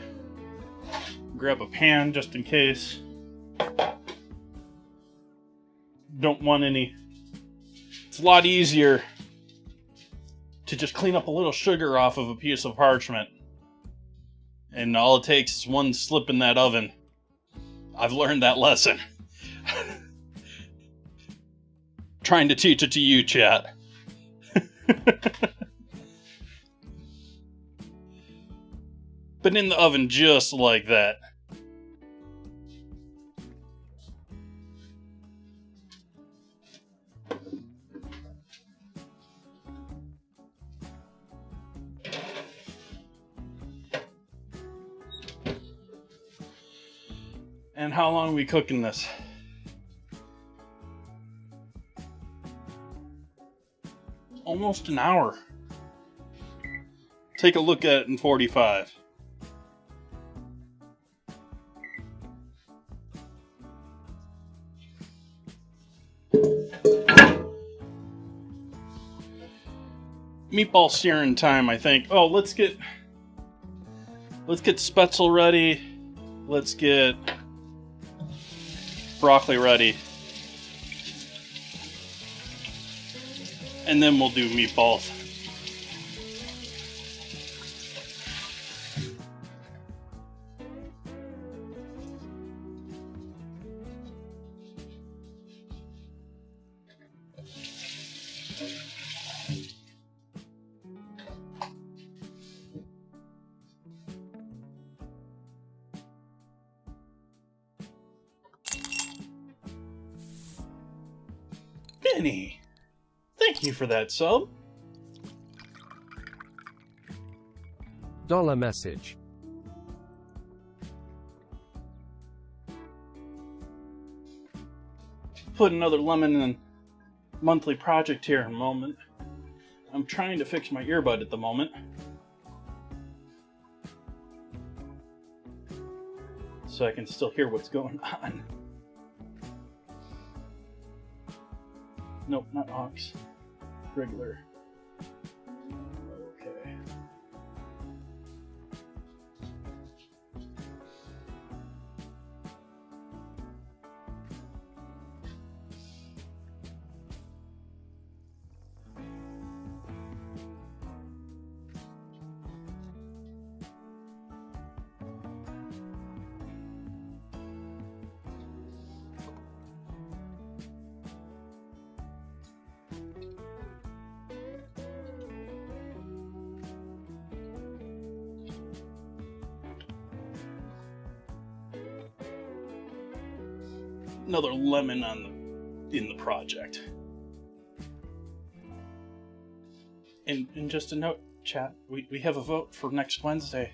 Grab a pan just in case. Don't want any. It's a lot easier to just clean up a little sugar off of a piece of parchment. And all it takes is one slip in that oven. I've learned that lesson. Trying to teach it to you, chat. But in the oven just like that. And how long are we cooking this? Almost an hour. Take a look at it in 45. Meatball searing time, I think. Oh, let's get Spätzle ready. Let's get broccoli ready. And then we'll do meatballs. Benny, thank you for that sub. Dollar message. Put another lemon in monthly project here in a moment. I'm trying to fix my earbud at the moment. So I can still hear what's going on. Nope, not aux. Regular. Okay. Another lemon in the project. And just a note, chat, we have a vote for next Wednesday.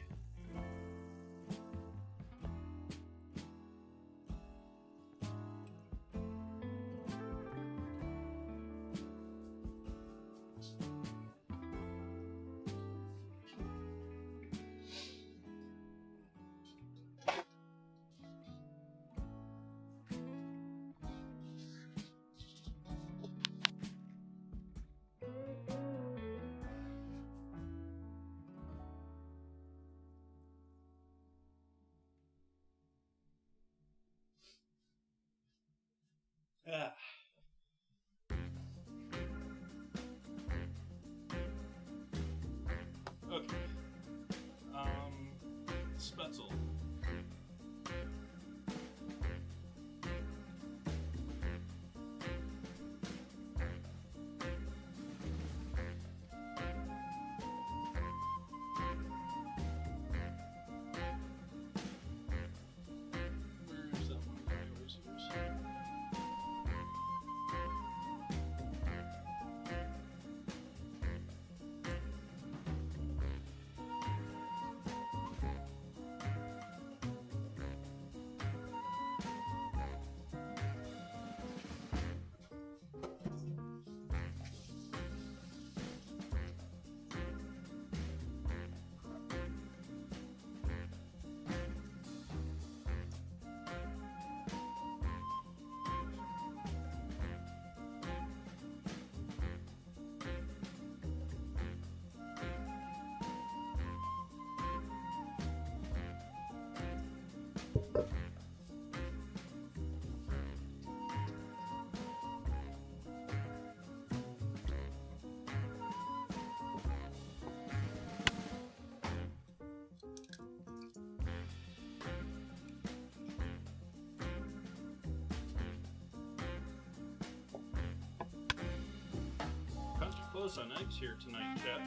close on eggs here tonight, chat.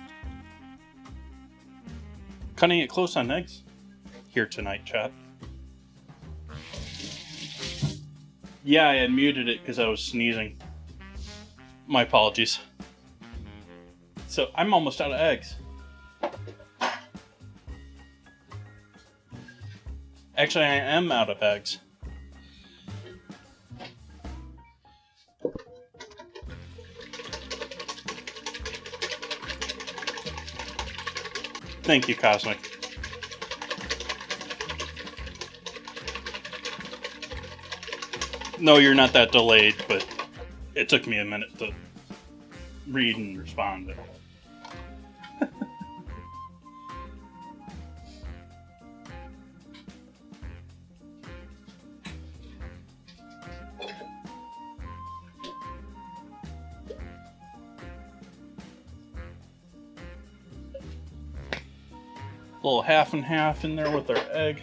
Cutting it close on eggs here tonight, chat. Yeah, I had muted it because I was sneezing. My apologies. So, I'm almost out of eggs. Actually, I am out of eggs. Thank you, Cosmic. No, you're not that delayed, but it took me a minute to read and respond. A little half and half in there with our egg.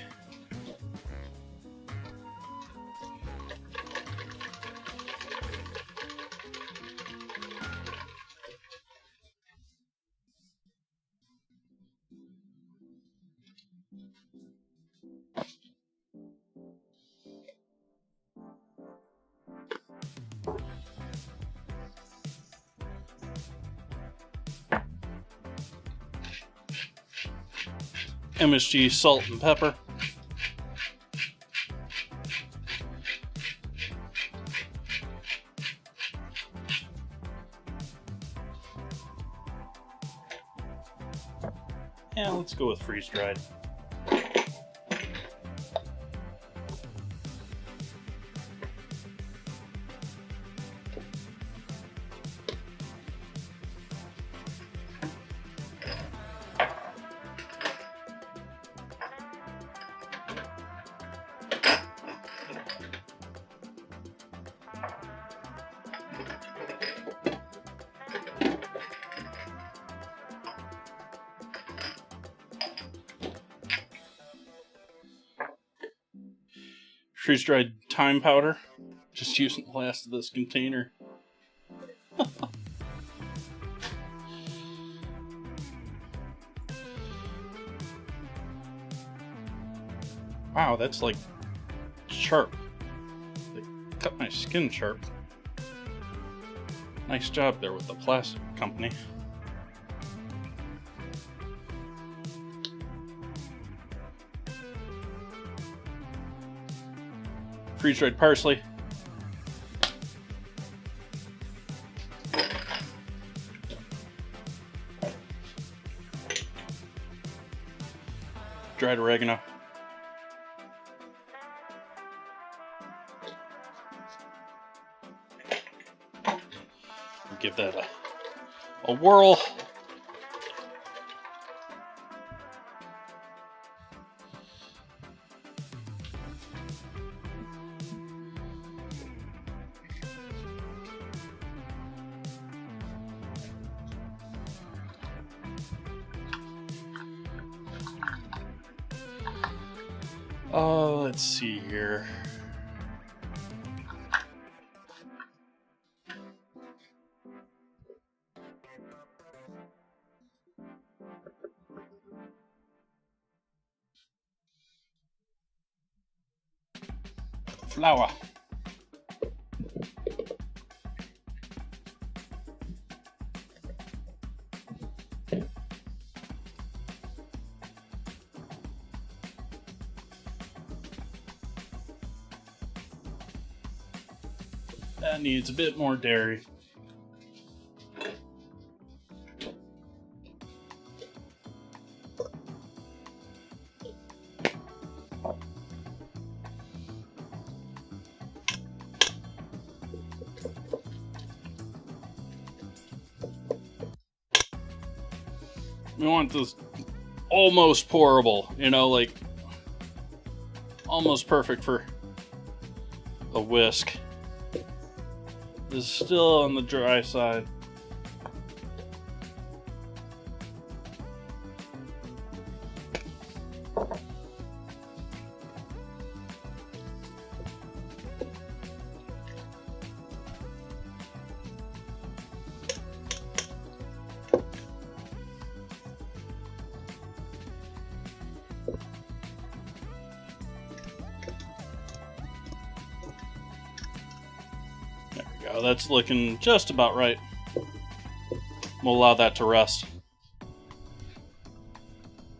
MSG salt and pepper. Yeah, let's go with freeze-dried. Freeze-dried thyme powder. Just using the last of this container. Wow, that's like sharp. They cut my skin sharp. Nice job there with the plastic company. Freeze-dried parsley. Dried oregano. Give that a whirl. Oh, let's see here. Flour. That needs a bit more dairy. We want this almost pourable, you know, like almost perfect for a whisk. This is still on the dry side. go. That's looking just about right. We'll allow that to rest.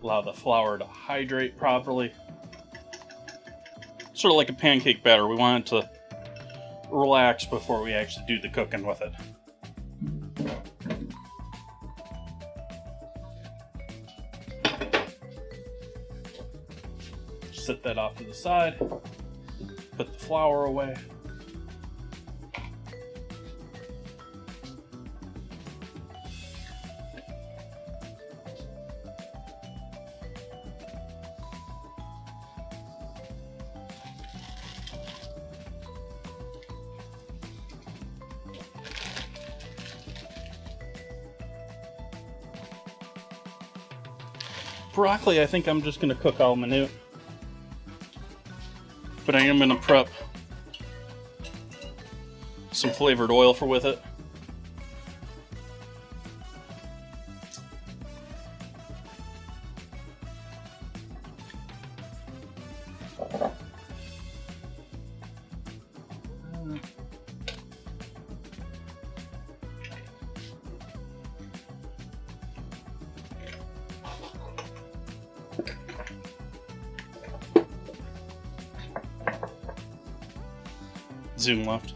Allow the flour to hydrate properly. Sort of like a pancake batter. We want it to relax before we actually do the cooking with it. Set that off to the side. Put the flour away. Broccoli, I think I'm just going to cook all minute. But I am going to prep some flavored oil for with it. Zoom left.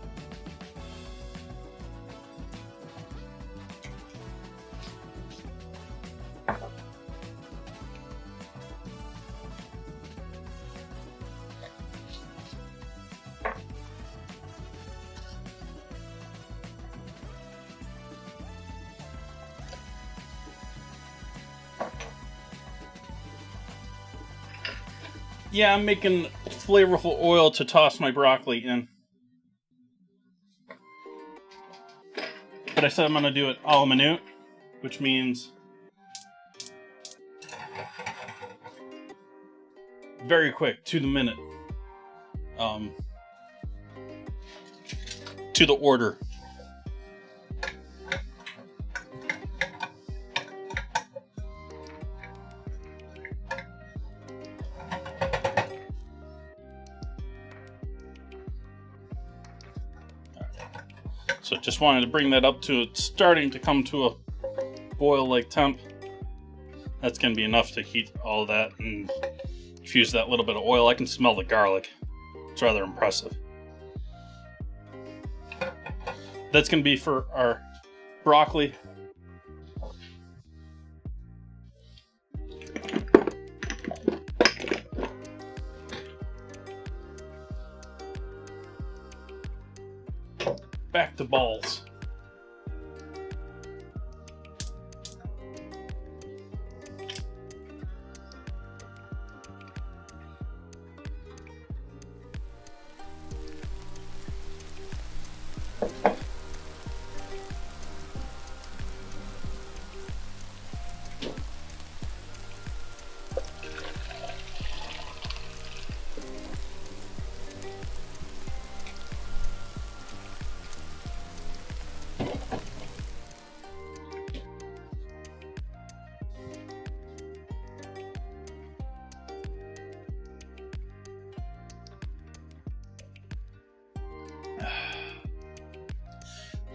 Yeah, I'm making flavorful oil to toss my broccoli in. But I said I'm going to do it a la minute, which means very quick, to the minute, to the order. So just wanted to bring that up to it's starting to come to a boil-like temp. That's going to be enough to heat all of that and infuse that little bit of oil. I can smell the garlic. It's rather impressive. That's going to be for our broccoli. Back to balls.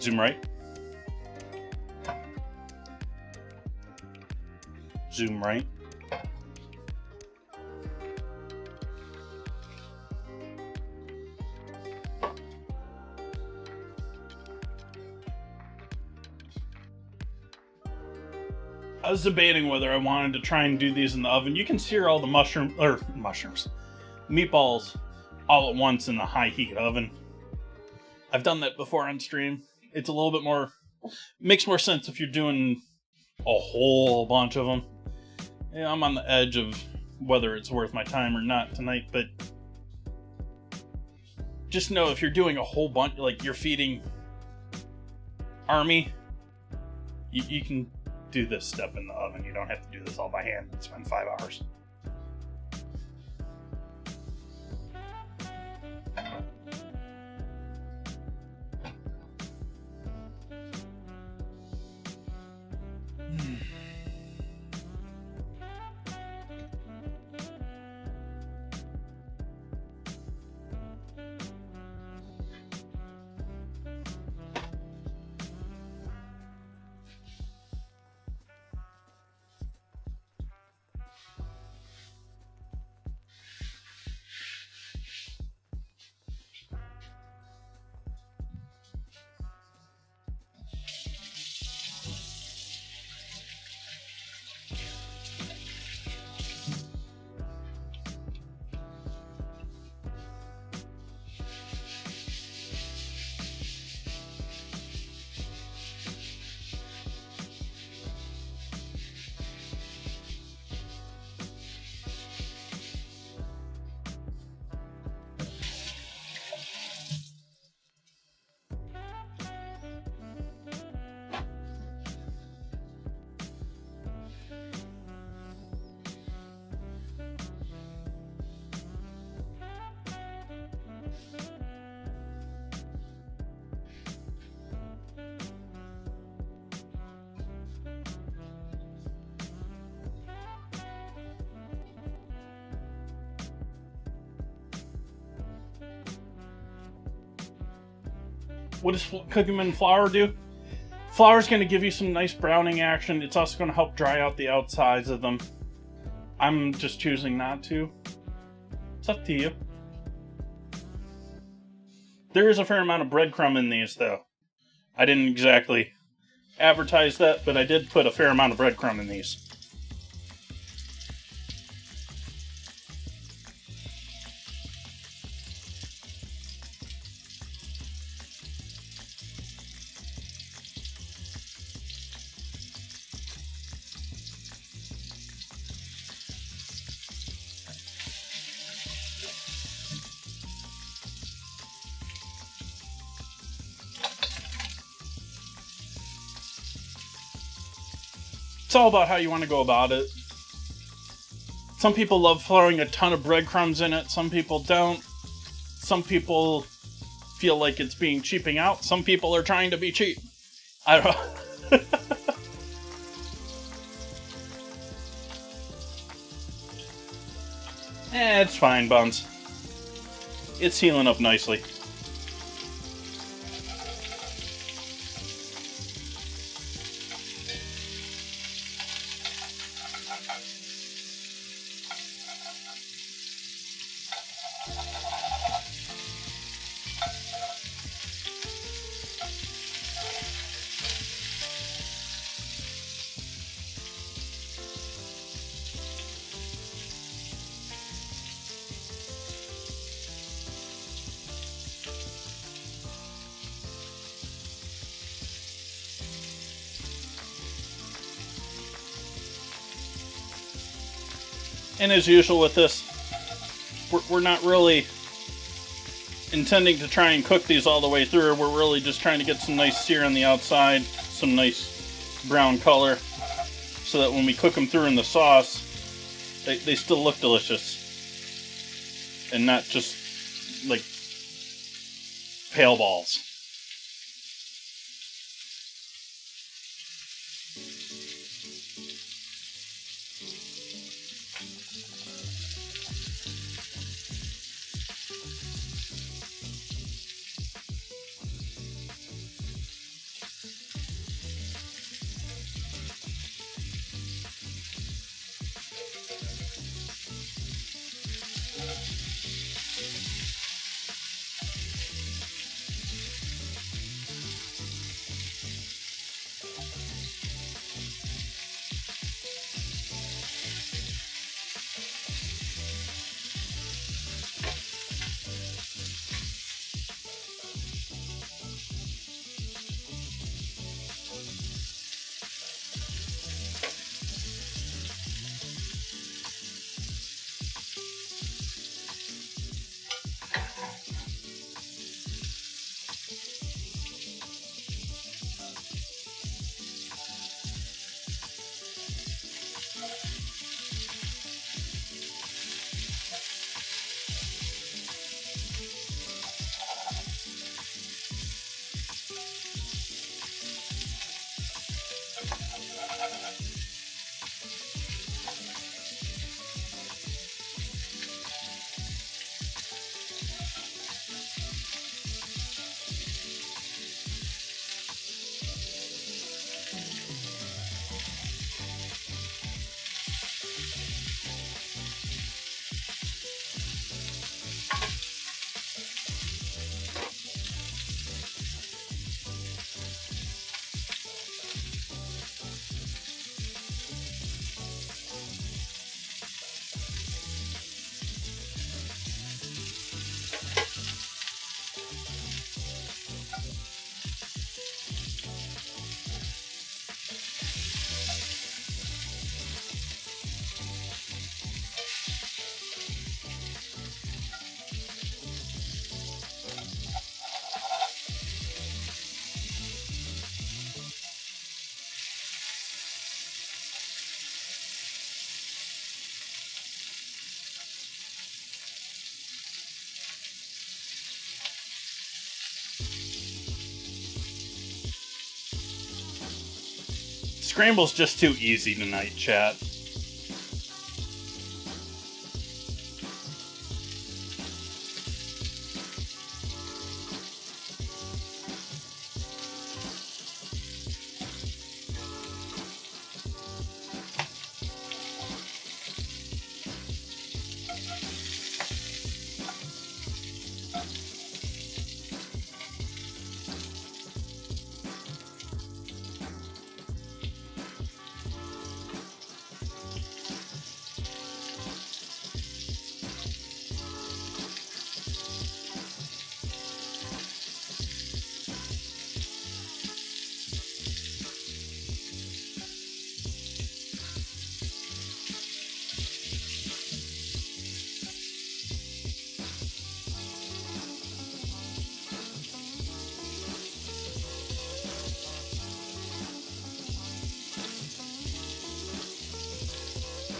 Zoom right. Zoom right. I was debating whether I wanted to try and do these in the oven. You can sear all the meatballs all at once in the high heat oven. I've done that before on stream. It's a little bit more, makes more sense if you're doing a whole bunch of them. Yeah, I'm on the edge of whether it's worth my time or not tonight, but just know if you're doing a whole bunch, like you're feeding army, you can do this step in the oven. You don't have to do this all by hand and spend 5 hours. what does cooking them in flour do? Flour's going to give you some nice browning action. It's also going to help dry out the outsides of them. I'm just choosing not to. It's up to you. There is a fair amount of breadcrumb in these, though. I didn't exactly advertise that, but I did put a fair amount of breadcrumb in these. It's all about how you want to go about it. Some people love throwing a ton of breadcrumbs in it. Some people don't. Some people feel like it's being cheaping out. Some people are trying to be cheap. I don't know. It's fine, Buns. It's healing up nicely. And as usual with this, we're not really intending to try and cook these all the way through. We're really just trying to get some nice sear on the outside, some nice brown color, so that when we cook them through in the sauce, they still look delicious. And not just like pale balls. Scramble's just too easy tonight, chat.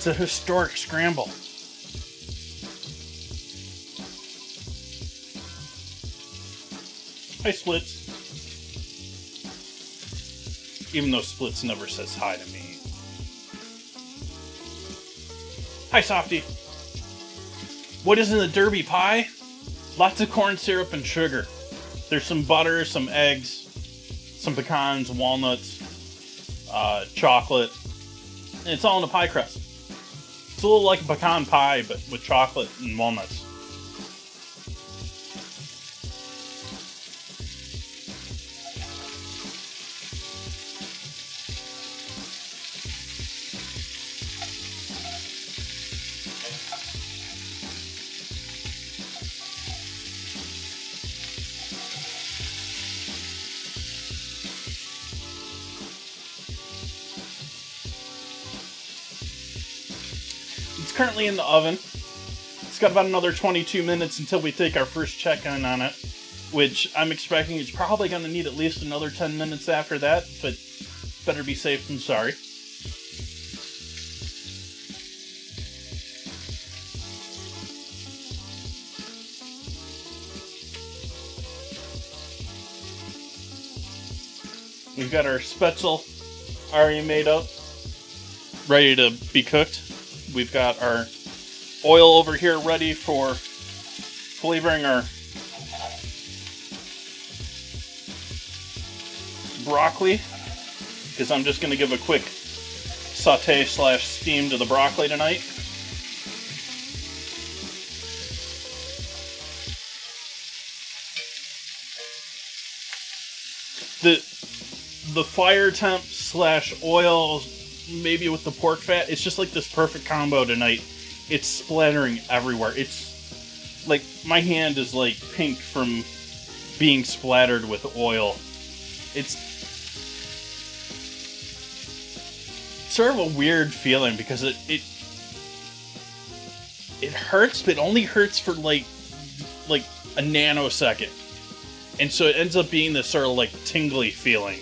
It's a historic scramble. Hi, Splits. Even though Splits never says hi to me. Hi, Softy. What is in the Derby pie? Lots of corn syrup and sugar. There's some butter, some eggs, some pecans, walnuts, chocolate. And it's all in a pie crust. It's a little like a pecan pie, but with chocolate and walnuts. It's currently in the oven. It's got about another 22 minutes until we take our first check-in on it, which I'm expecting it's probably going to need at least another 10 minutes after that, but better be safe than sorry. We've got our Spätzle already made up, ready to be cooked. We've got our oil over here ready for flavoring our broccoli, because I'm just going to give a quick saute / steam to the broccoli tonight. The fire temp / oil, maybe with the pork fat, it's just like this perfect combo tonight. It's splattering everywhere. It's like my hand is like pink from being splattered with oil. It's sort of a weird feeling because it hurts, but it only hurts for like a nanosecond. And so it ends up being this sort of like tingly feeling.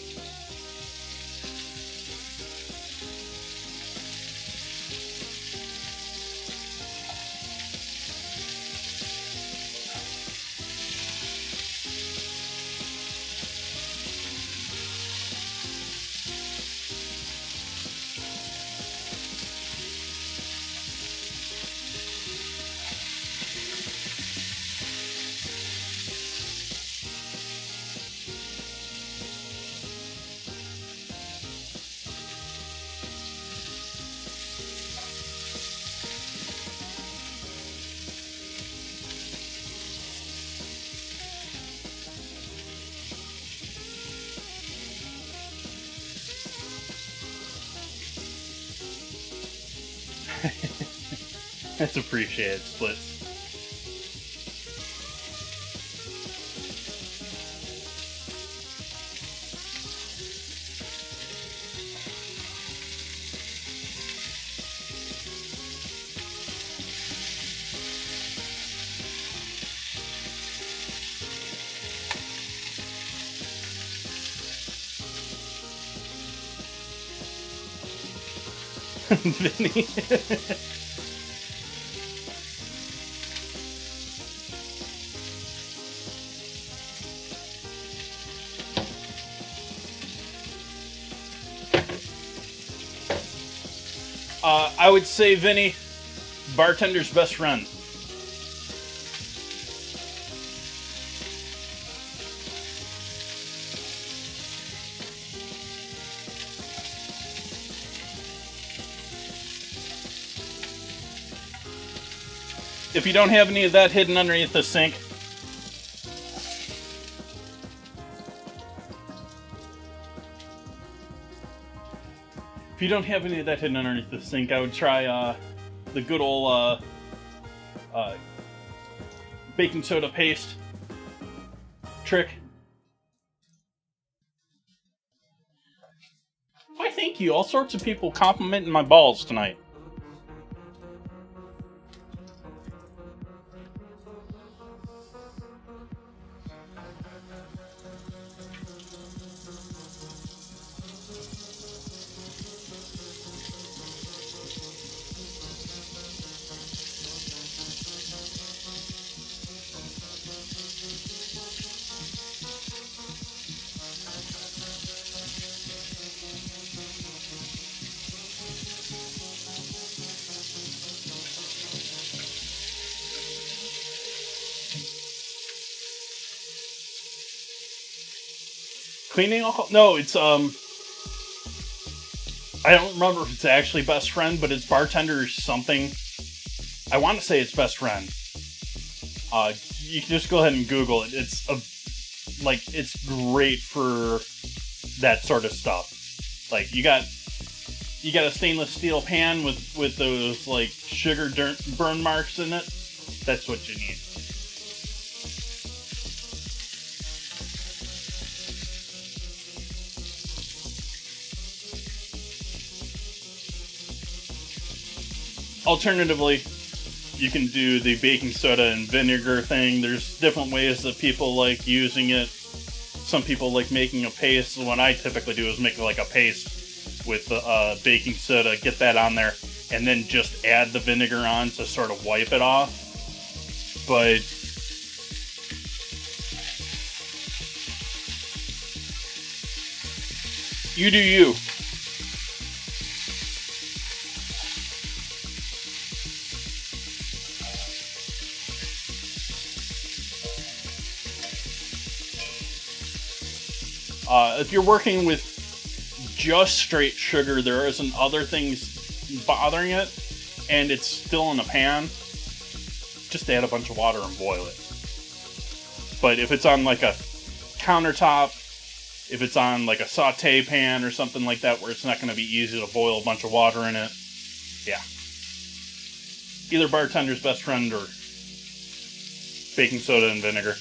That's appreciated, Splits. Vinny. I would say, Vinny, bartender's best friend. If you don't have any of that hidden underneath the sink, I would try the good old baking soda paste trick. Why, thank you. All sorts of people complimenting my balls tonight. Cleaning alcohol? No, it's I don't remember if it's actually best friend, but it's bartender something. I want to say it's best friend. You can just go ahead and Google it. It's great for that sort of stuff. Like you got a stainless steel pan with those like sugar burn marks in it. That's what you need. Alternatively, you can do the baking soda and vinegar thing. There's different ways that people like using it. Some people like making a paste. What I typically do is make like a paste with baking soda, get that on there, and then just add the vinegar on to sort of wipe it off. But you do you. If you're working with just straight sugar, there are some other things bothering it, and it's still in a pan, just add a bunch of water and boil it. But if it's on like a countertop, if it's on like a saute pan or something like that where it's not going to be easy to boil a bunch of water in it, yeah. Either bartender's best friend or baking soda and vinegar.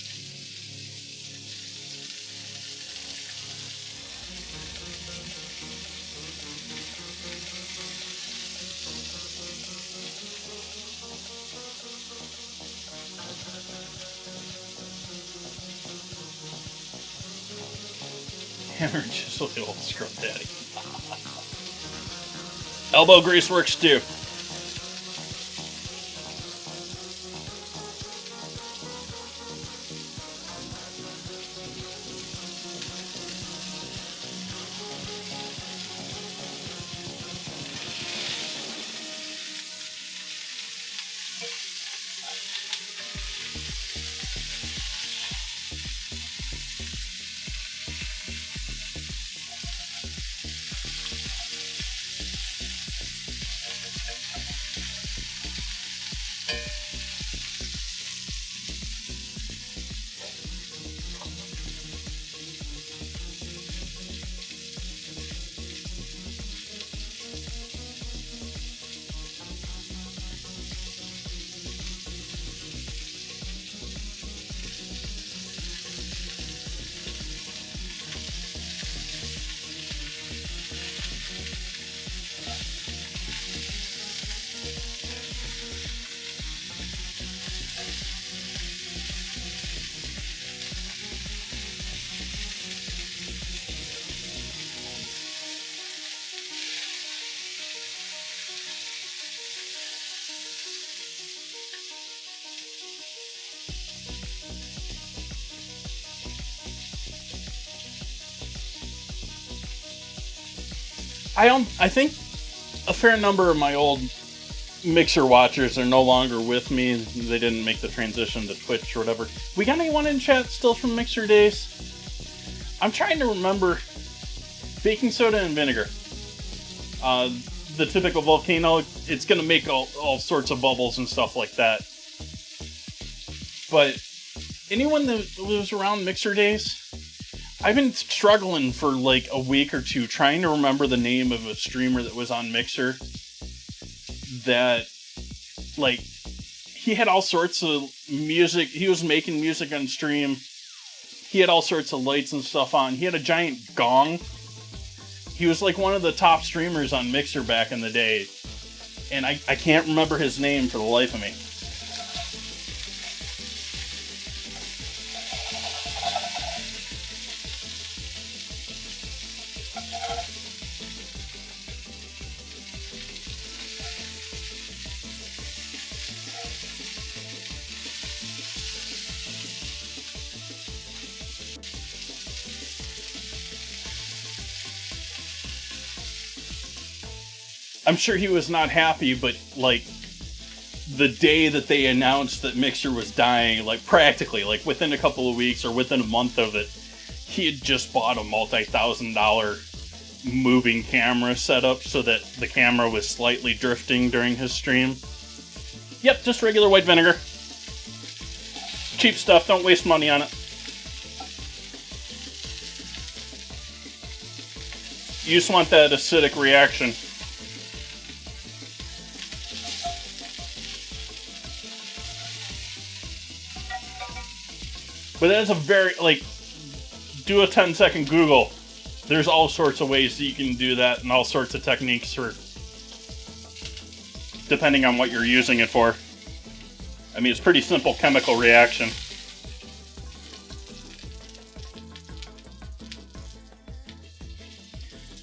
Hammer chisel the old scrub daddy. Elbow grease works too. I think a fair number of my old Mixer watchers are no longer with me. They didn't make the transition to Twitch or whatever. We got anyone in chat still from Mixer days? I'm trying to remember. Baking soda and vinegar. The typical volcano, it's going to make all sorts of bubbles and stuff like that. But anyone that was around Mixer days? I've been struggling for like a week or two trying to remember the name of a streamer that was on Mixer that, like, he had all sorts of music. He was making music on stream. He had all sorts of lights and stuff on. He had a giant gong. He was like one of the top streamers on Mixer back in the day. And I can't remember his name for the life of me. I'm sure he was not happy, but like the day that they announced that Mixer was dying, like practically, like within a couple of weeks or within a month of it, he had just bought a multi-$1,000 moving camera setup so that the camera was slightly drifting during his stream. Yep, just regular white vinegar. Cheap stuff, don't waste money on it. You just want that acidic reaction. But that's a very, like, do a 10-second Google. There's all sorts of ways that you can do that and all sorts of techniques for, depending on what you're using it for. I mean, it's pretty simple chemical reaction.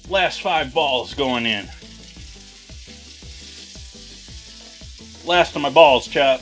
Last 5 balls going in. Last of my balls, chat.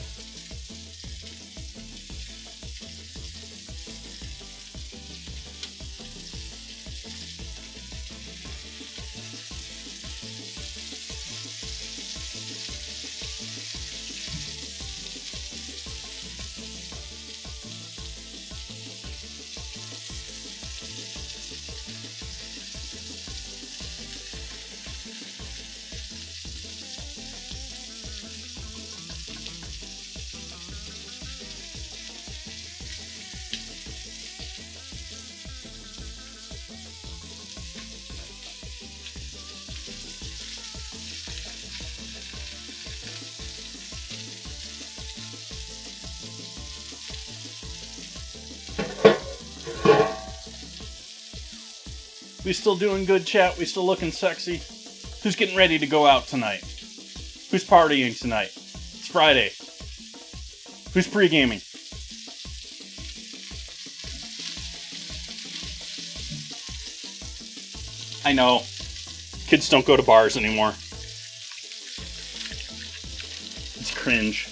We still doing good, chat? We still looking sexy? Who's getting ready to go out tonight? Who's partying tonight? It's Friday. Who's pre-gaming? I know. Kids don't go to bars anymore. It's cringe.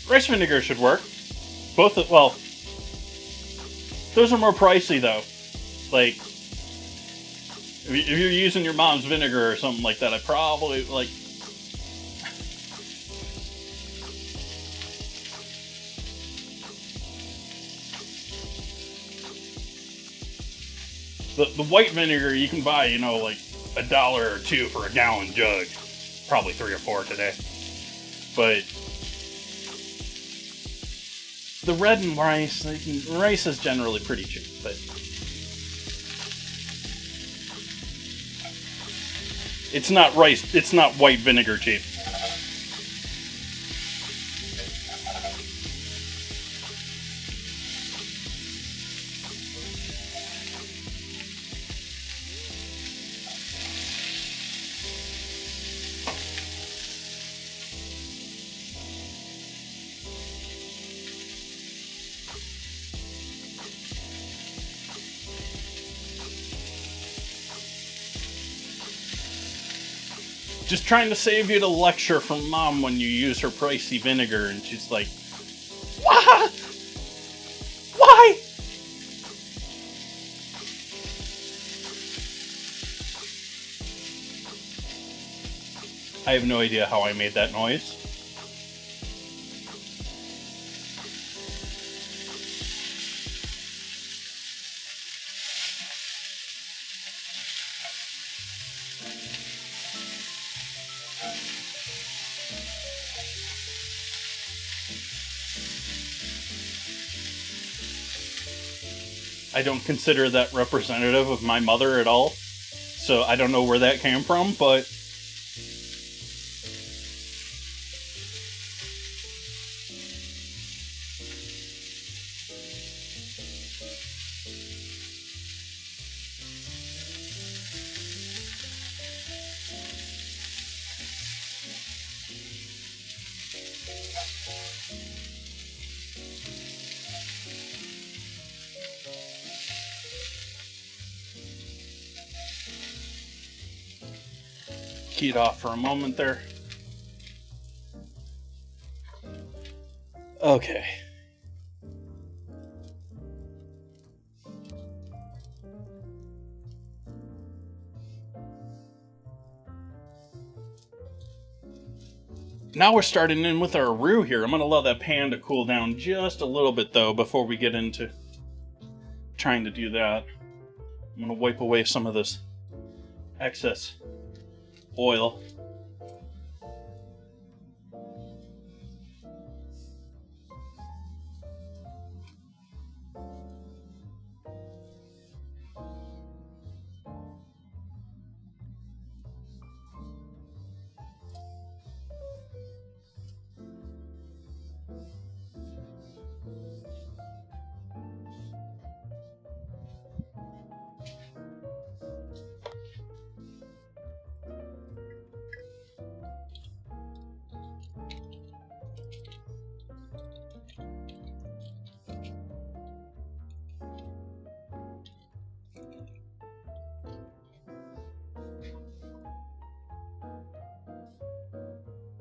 Rice vinegar should work. Both, well, those are more pricey though. Like, if you're using your mom's vinegar or something like that, I probably, like, the white vinegar you can buy, you know, like $1 or $2 for a gallon jug. Probably 3 or 4 today. But the red and rice, rice is generally pretty cheap, but it's not rice, it's not white vinegar cheap. Just trying to save you the lecture from mom when you use her pricey vinegar, and she's like, "What? Why?" I have no idea how I made that noise. I don't consider that representative of my mother at all. So I don't know where that came from, but keyed off for a moment there. Okay. Now we're starting in with our roux here. I'm going to allow that pan to cool down just a little bit, though, before we get into trying to do that. I'm going to wipe away some of this excess oil.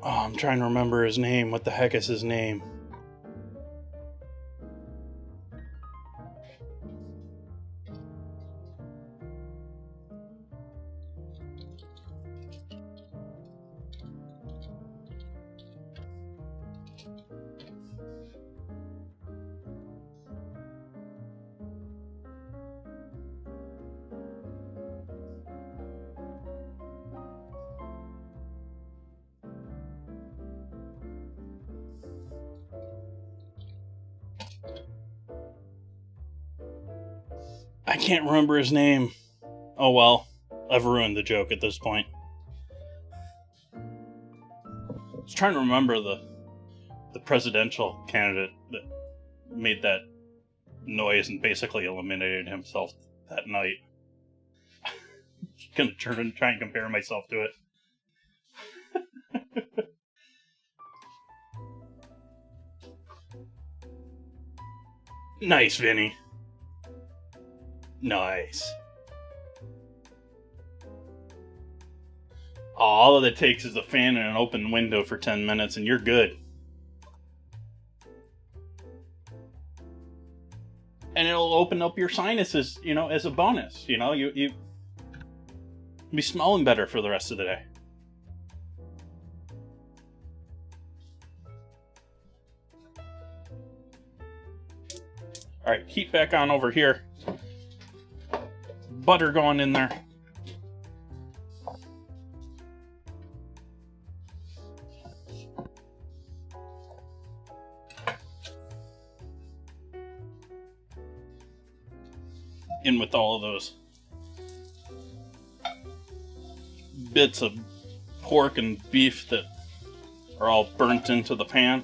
Oh, I'm trying to remember his name. What the heck is his name? I can't remember his name. Oh well, I've ruined the joke at this point. I was trying to remember the presidential candidate that made that noise and basically eliminated himself that night. Gonna try and compare myself to it. Nice, Vinny. Nice. All it takes is a fan and an open window for 10 minutes and you're good. And it'll open up your sinuses, you know, as a bonus. You know, you be smelling better for the rest of the day. Alright, heat back on over here. Butter going in there. In with all of those bits of pork and beef that are all burnt into the pan.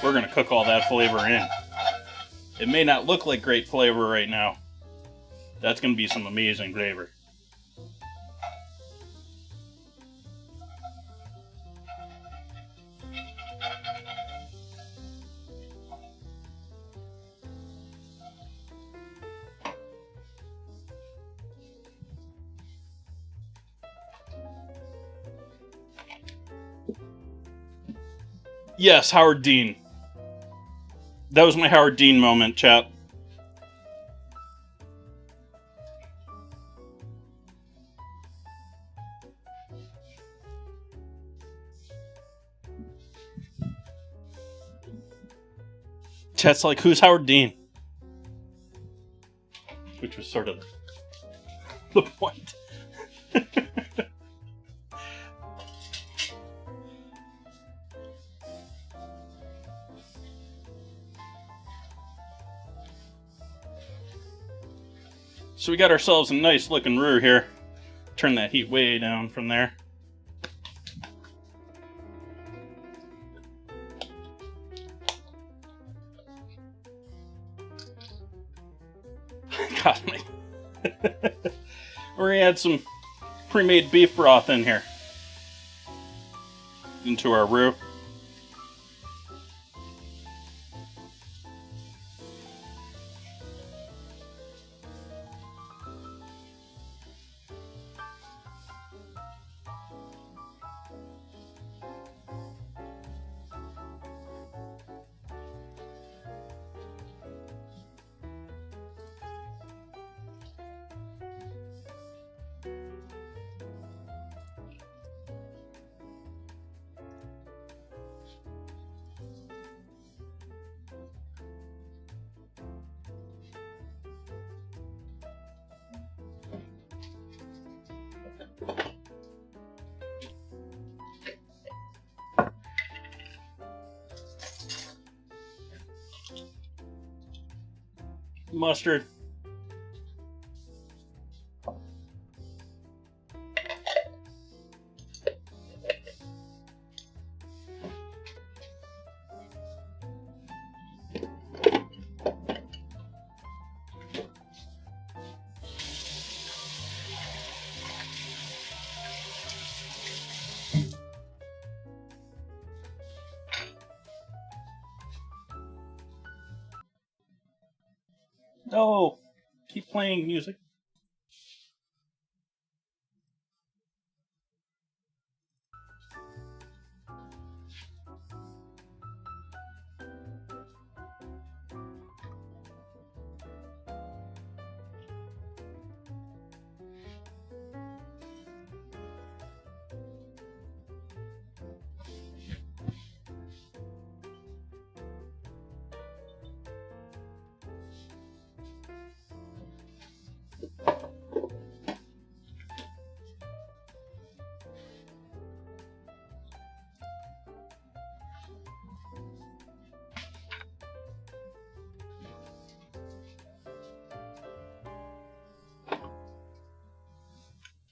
We're going to cook all that flavor in. It may not look like great flavor right now. That's going to be some amazing flavor. Yes, Howard Dean. That was my Howard Dean moment, chat. Chat's like, who's Howard Dean? Which was sort of the point. So we got ourselves a nice looking roux here. Turn that heat way down from there. Got me. We're gonna add some pre-made beef broth in here. Into our roux. Mustard. No, keep playing music.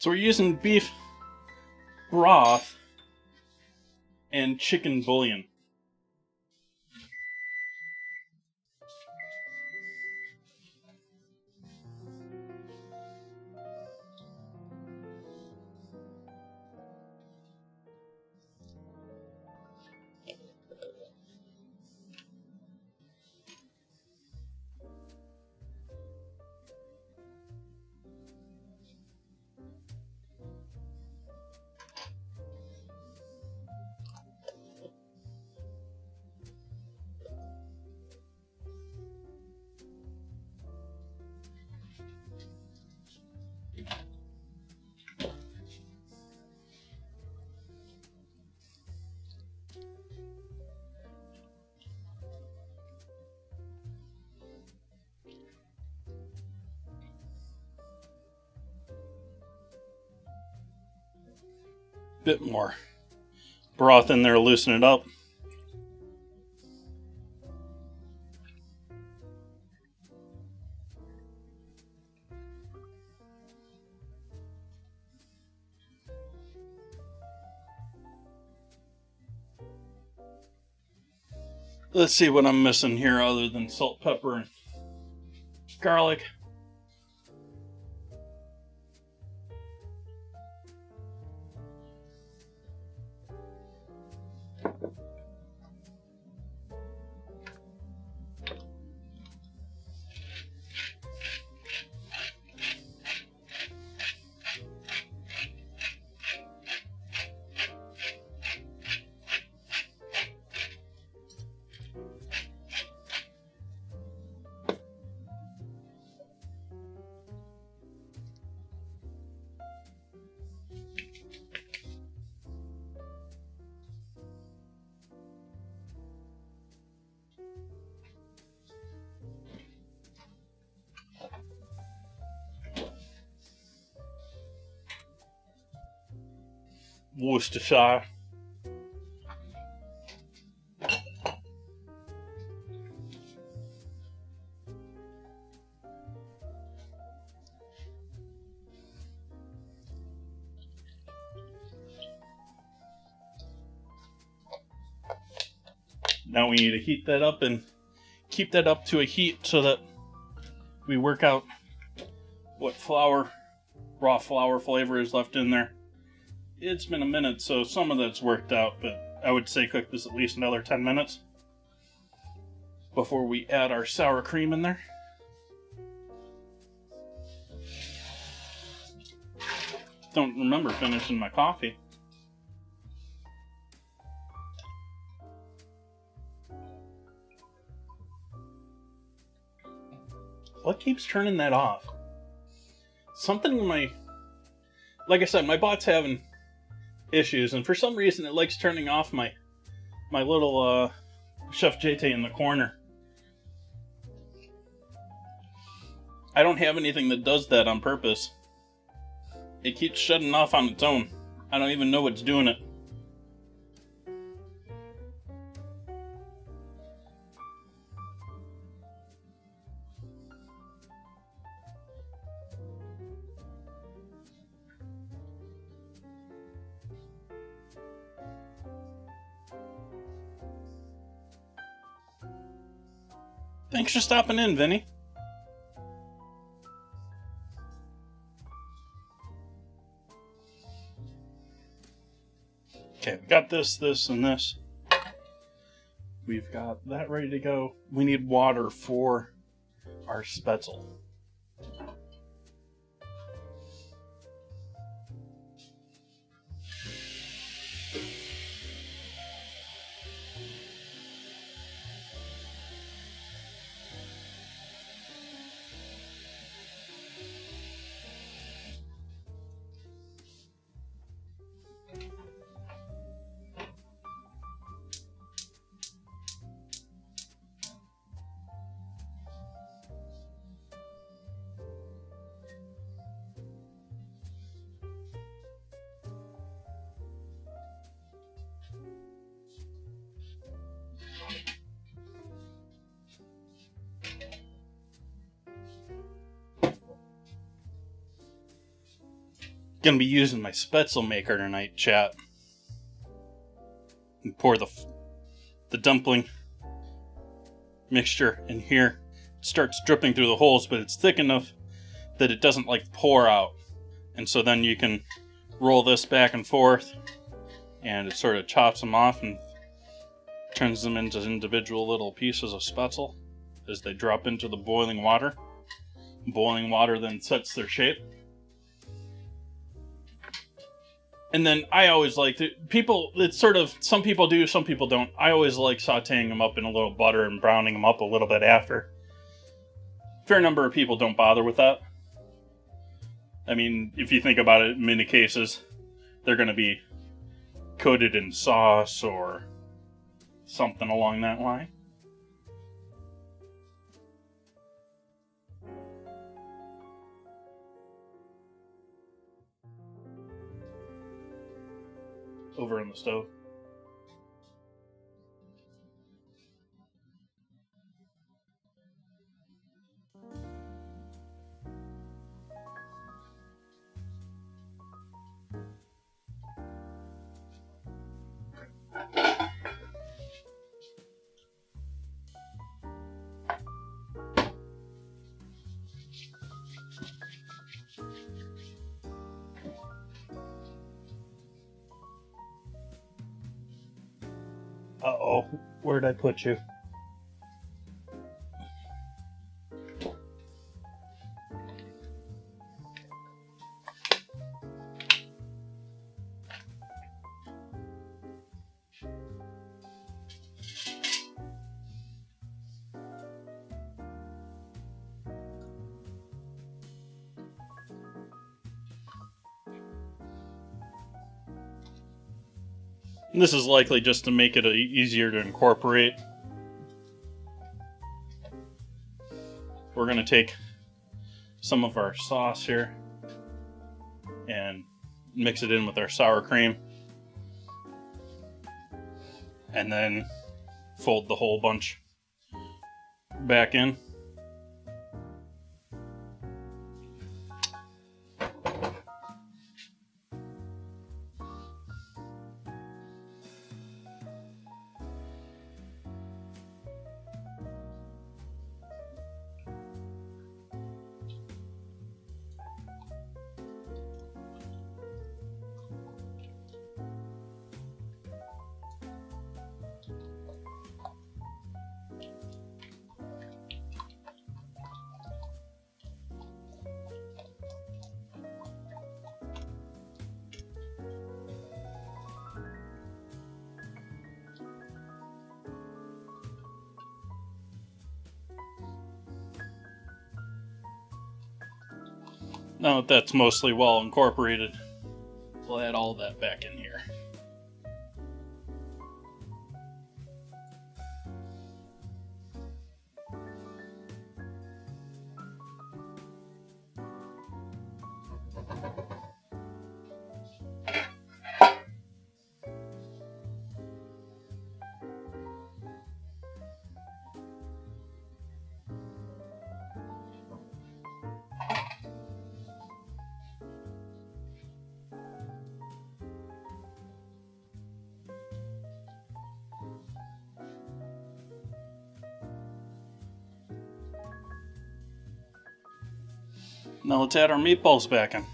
So we're using beef broth and chicken bouillon. Bit more broth in there to loosen it up. Let's see what I'm missing here other than salt, pepper, and garlic. Worcestershire. Now we need to heat that up and keep that up to a heat so that we work out what raw flour flavor is left in there. It's been a minute, so some of that's worked out, but I would say cook this at least another 10 minutes before we add our sour cream in there. Don't remember finishing my coffee. What keeps turning that off? Something in my... Like I said, my bot's having issues, and for some reason it likes turning off my little Chef JT in the corner. I don't have anything that does that on purpose. It keeps shutting off on its own. I don't even know what's doing it. Thanks for stopping in, Vinny. Okay, we got this, and this. We've got that ready to go. We need water for our spätzle. Gonna be using my spätzle maker tonight, chat. And pour the dumpling mixture in here. It starts dripping through the holes, but it's thick enough that it doesn't like pour out. And so then you can roll this back and forth, and it sort of chops them off and turns them into individual little pieces of spätzle as they drop into the boiling water. Boiling water then sets their shape. And then I always like to, it's sort of, some people do, some people don't. I always like sauteing them up in a little butter and browning them up a little bit after. Fair number of people don't bother with that. I mean, if you think about it, in many cases, they're going to be coated in sauce or something along that line. Over on the stove. Uh-oh, where'd I put you? This is likely just to make it easier to incorporate. We're going to take some of our sauce here and mix it in with our sour cream. And then fold the whole bunch back in. Now that that's mostly well incorporated, we'll add all that back in here. Now let's add our meatballs back in.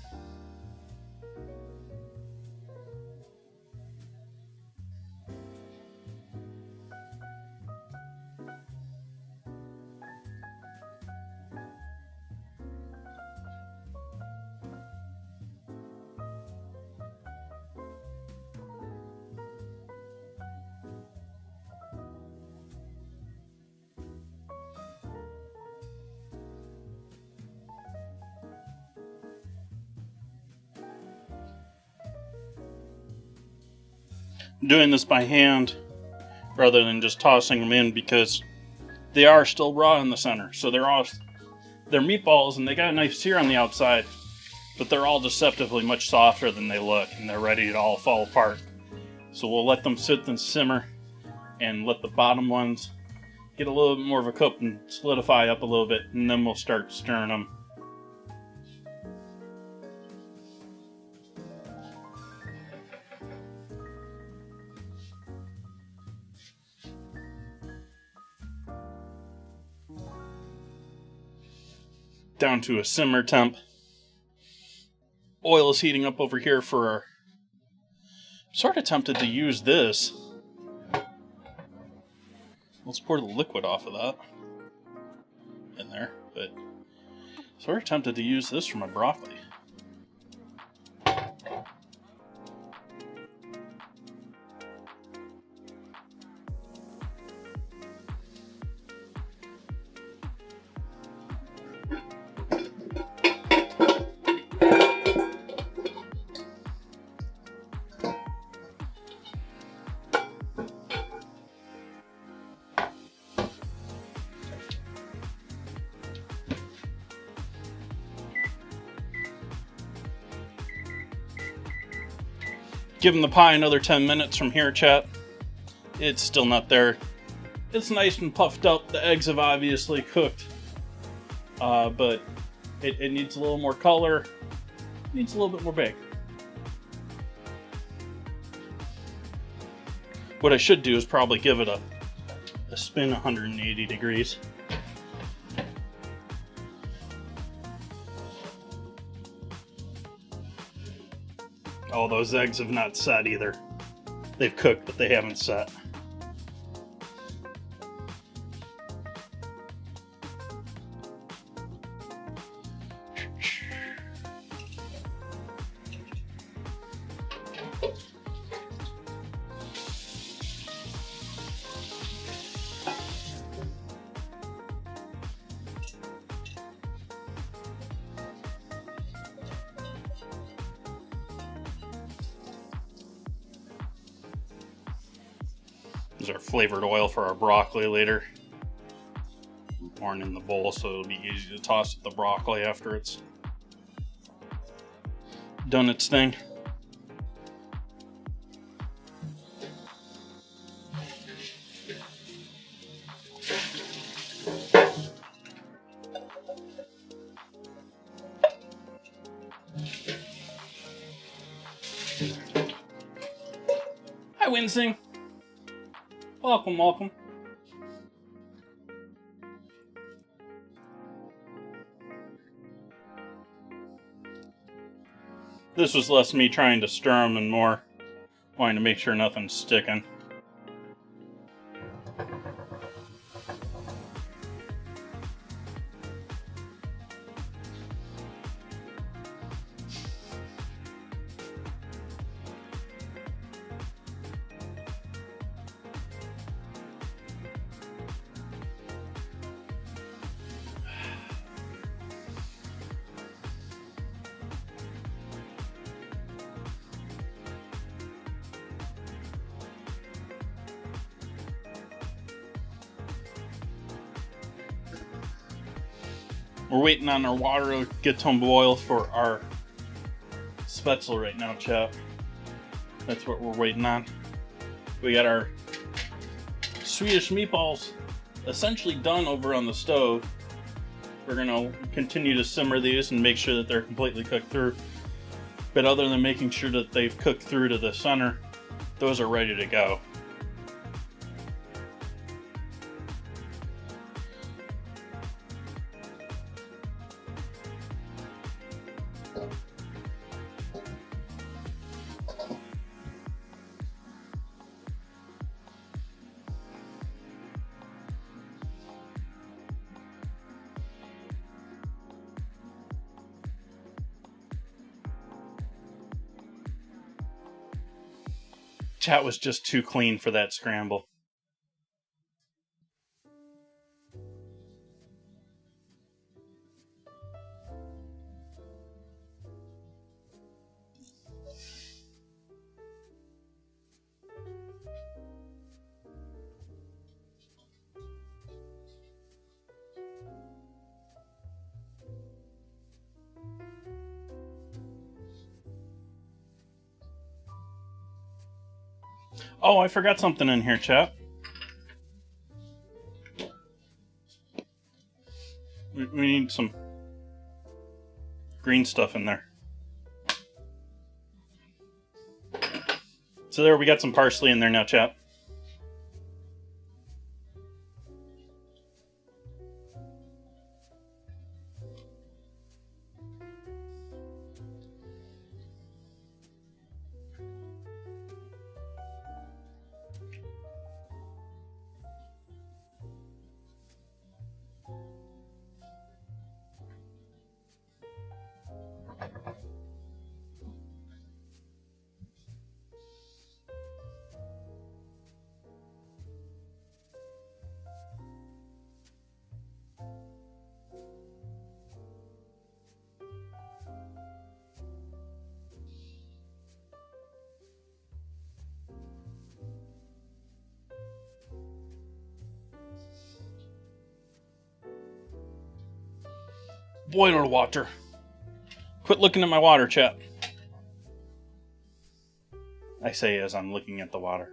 I'm doing this by hand rather than just tossing them in because they are still raw in the center. So they're meatballs and they got a nice sear on the outside, but they're all deceptively much softer than they look and they're ready to all fall apart. So we'll let them sit and simmer and let the bottom ones get a little bit more of a coat and solidify up a little bit, and then we'll start stirring them. Down to a simmer temp. Oil is heating up over here for our... I'm sort of tempted to use this. Let's pour the liquid off of that in there, but sort of tempted to use this for my broccoli. Giving the pie another 10 minutes from here, chat. It's still not there. It's nice and puffed up. The eggs have obviously cooked. But it needs a little more color. It needs a little bit more bake. What I should do is probably give it a spin 180 degrees. Oh, those eggs have not set either. They've cooked, but they haven't set. This is our flavored oil for our broccoli later. Pouring in the bowl so it'll be easy to toss the broccoli after it's done its thing. Hi, Winsing. Welcome, welcome. This was less me trying to stir them and more wanting to make sure nothing's sticking. We're waiting on our water to get to a boil for our Spätzle right now, chat. That's what we're waiting on. We got our Swedish meatballs essentially done over on the stove. We're gonna continue to simmer these and make sure that they're completely cooked through. But other than making sure that they've cooked through to the center, those are ready to go. Chat was just too clean for that scramble. Oh, I forgot something in here, chat. We need some green stuff in there. So there, we got some parsley in there now, chat. Boiler water. Quit looking at my water, chat. I say as I'm looking at the water.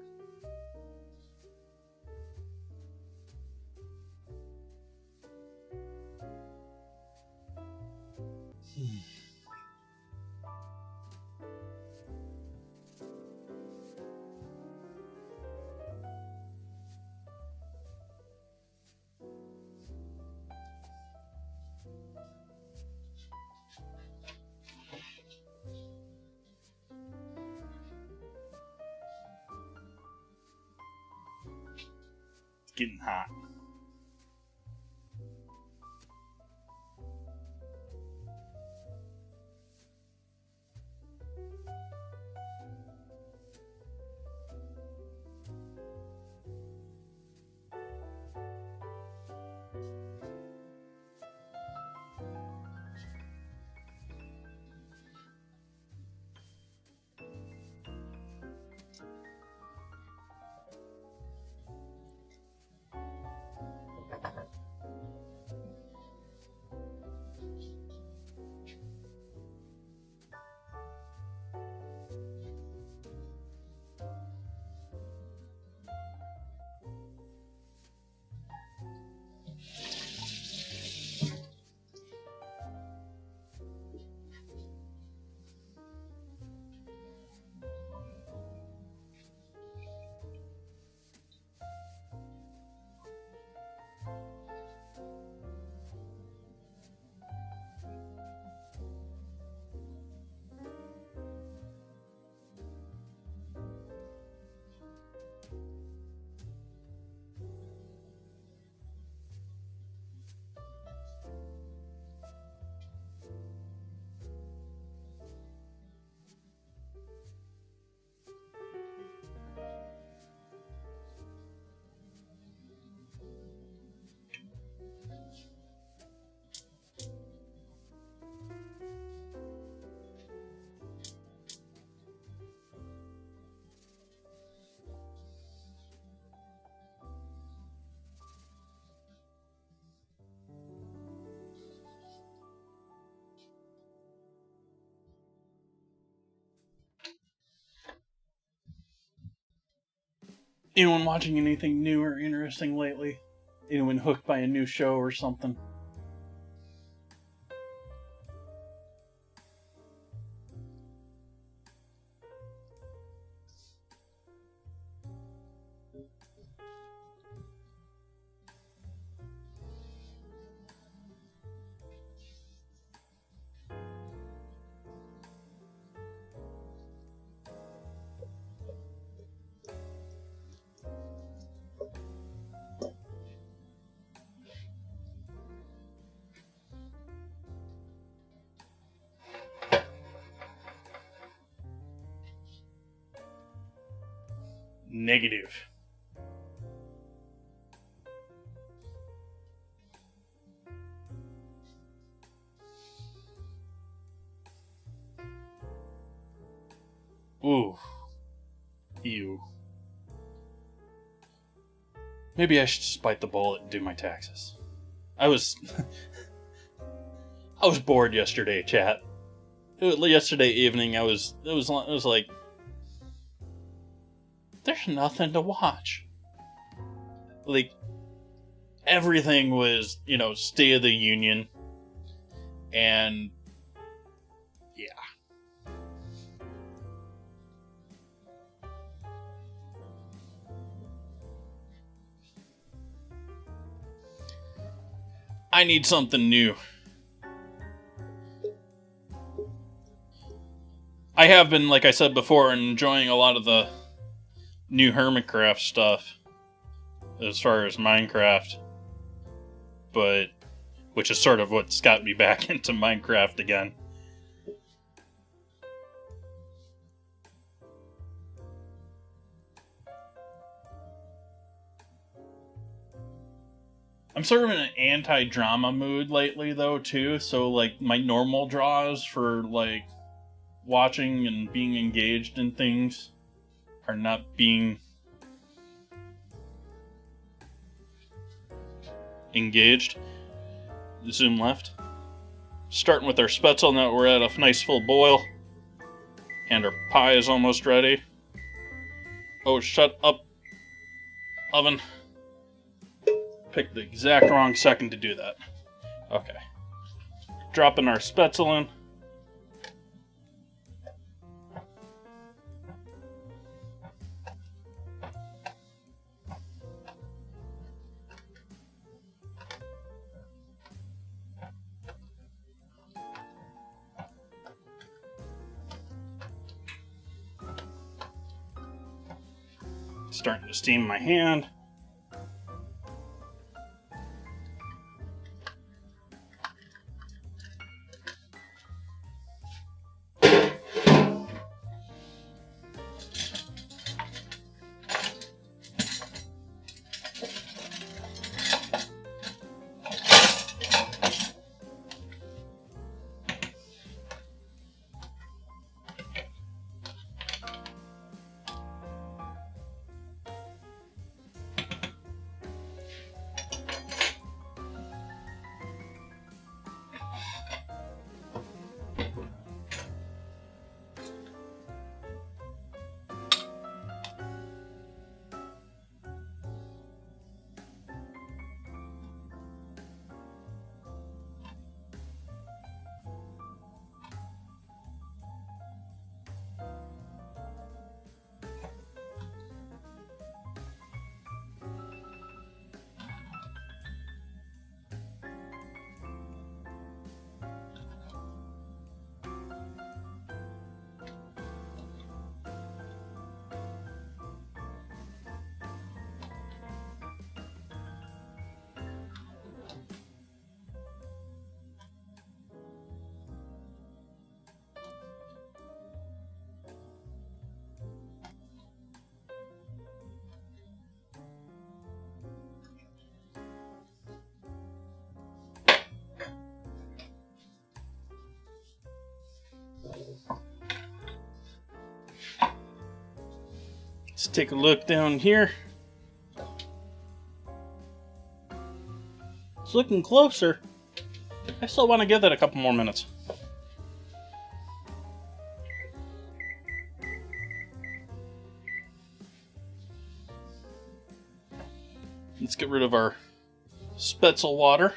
It's getting hot. Anyone watching anything new or interesting lately? Anyone hooked by a new show or something? Negative. Ooh. Ew. Maybe I should just bite the bullet and do my taxes. I was bored yesterday, chat. Yesterday evening, it was like, there's nothing to watch. Like, everything was, State of the Union. And, yeah. I need something new. I have been, like I said before, enjoying a lot of the new Hermitcraft stuff as far as Minecraft, but which is sort of what's got me back into Minecraft again. I'm sort of in an anti-drama mood lately, though, too, so, like, my normal draws for, like, watching and being engaged in things are not being engaged. Zoom left. Starting with our Spätzle now, we're at a nice full boil. And our pie is almost ready. Oh, shut up, oven. Picked the exact wrong second to do that. Okay. Dropping our Spätzle in. Starting to steam my hand. Let's take a look down here. It's looking closer. I still want to give that a couple more minutes. Let's get rid of our Spetzel water.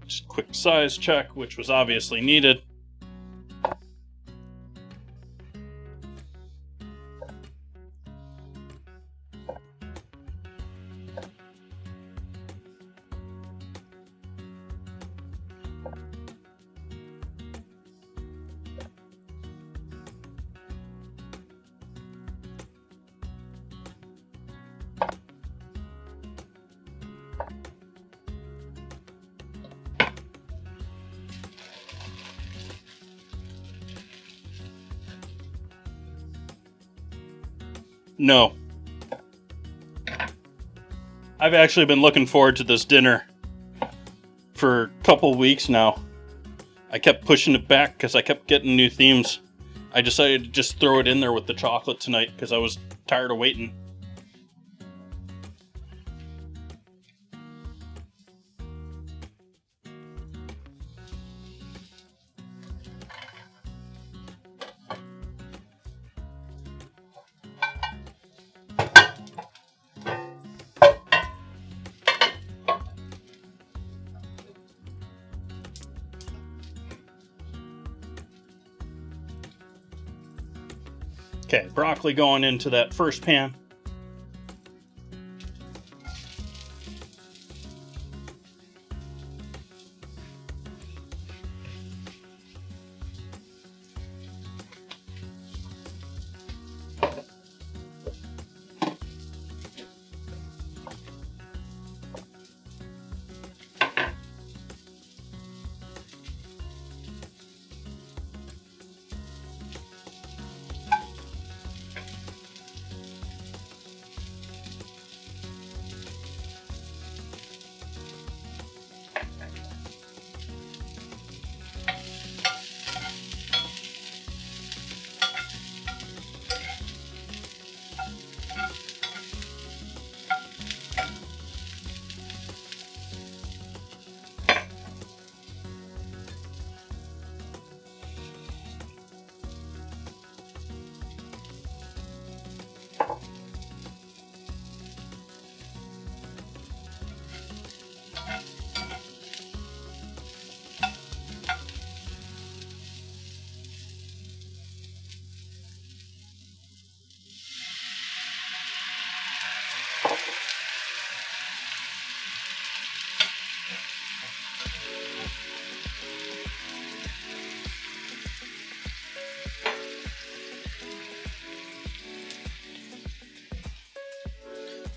Just quick size check, which was obviously needed. No. I've actually been looking forward to this dinner for a couple weeks now. I kept pushing it back because I kept getting new themes. I decided to just throw it in there with the chocolate tonight because I was tired of waiting. Okay, broccoli going into that first pan.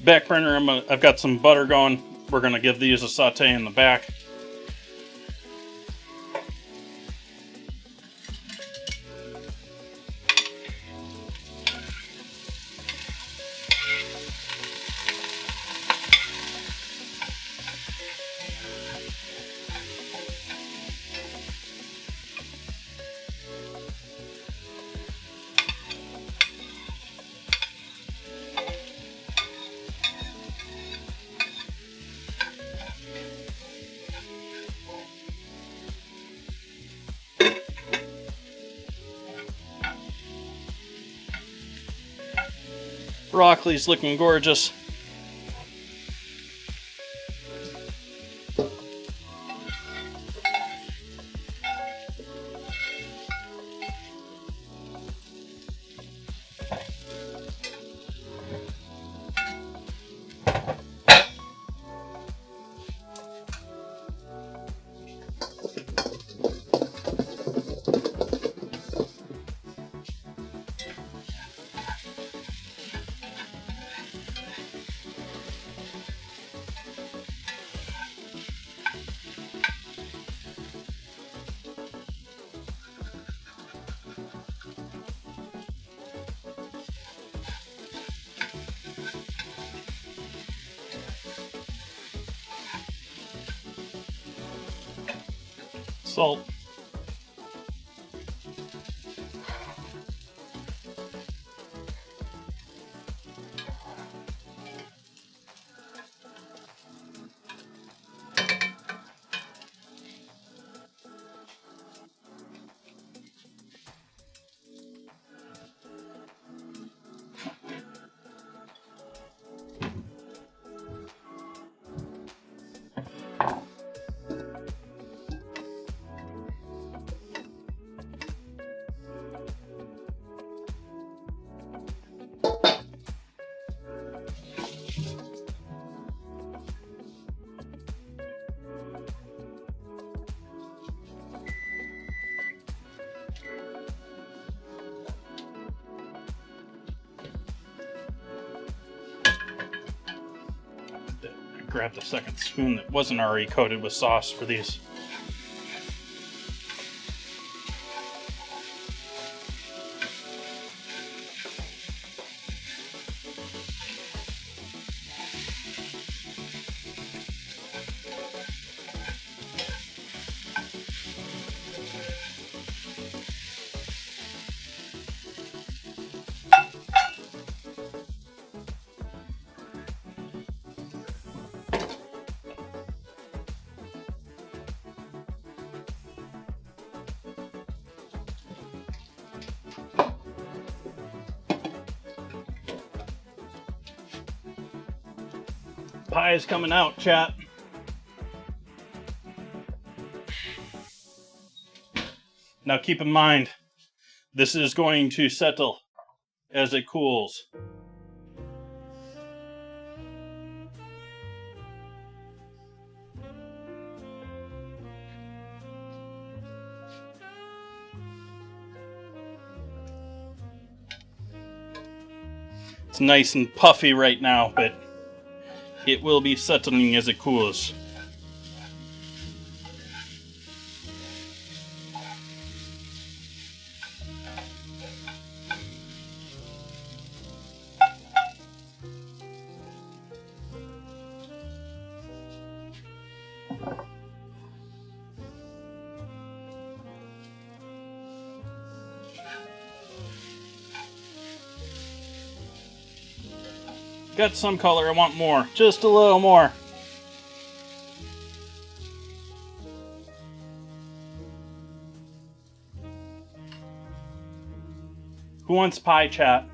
Back burner, I've got some butter going. We're going to give these a saute in the back. Broccoli's looking gorgeous. Salt. Grabbed a second spoon that wasn't already coated with sauce for these. Pie is coming out, chat. Now keep in mind, this is going to settle as it cools. It's nice and puffy right now, but it will be settling as it cools. Got some color, I want more. Just a little more. Who wants pie, chat?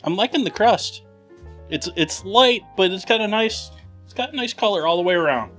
I'm liking the crust. It's light, but it's kind of nice. It's got nice color all the way around.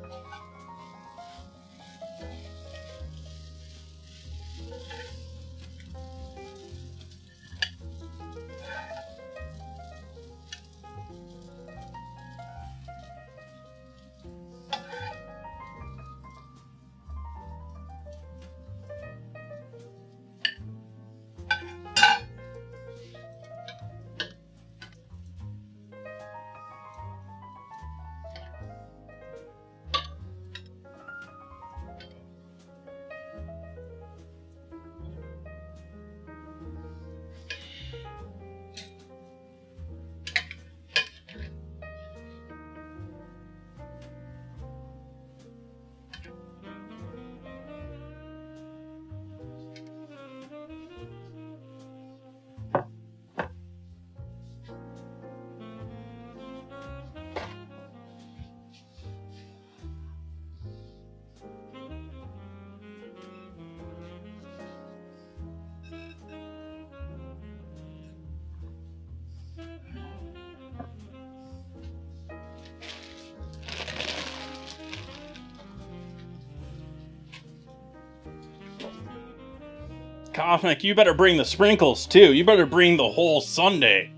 Cosmic, you better bring the sprinkles too. You better bring the whole sundae.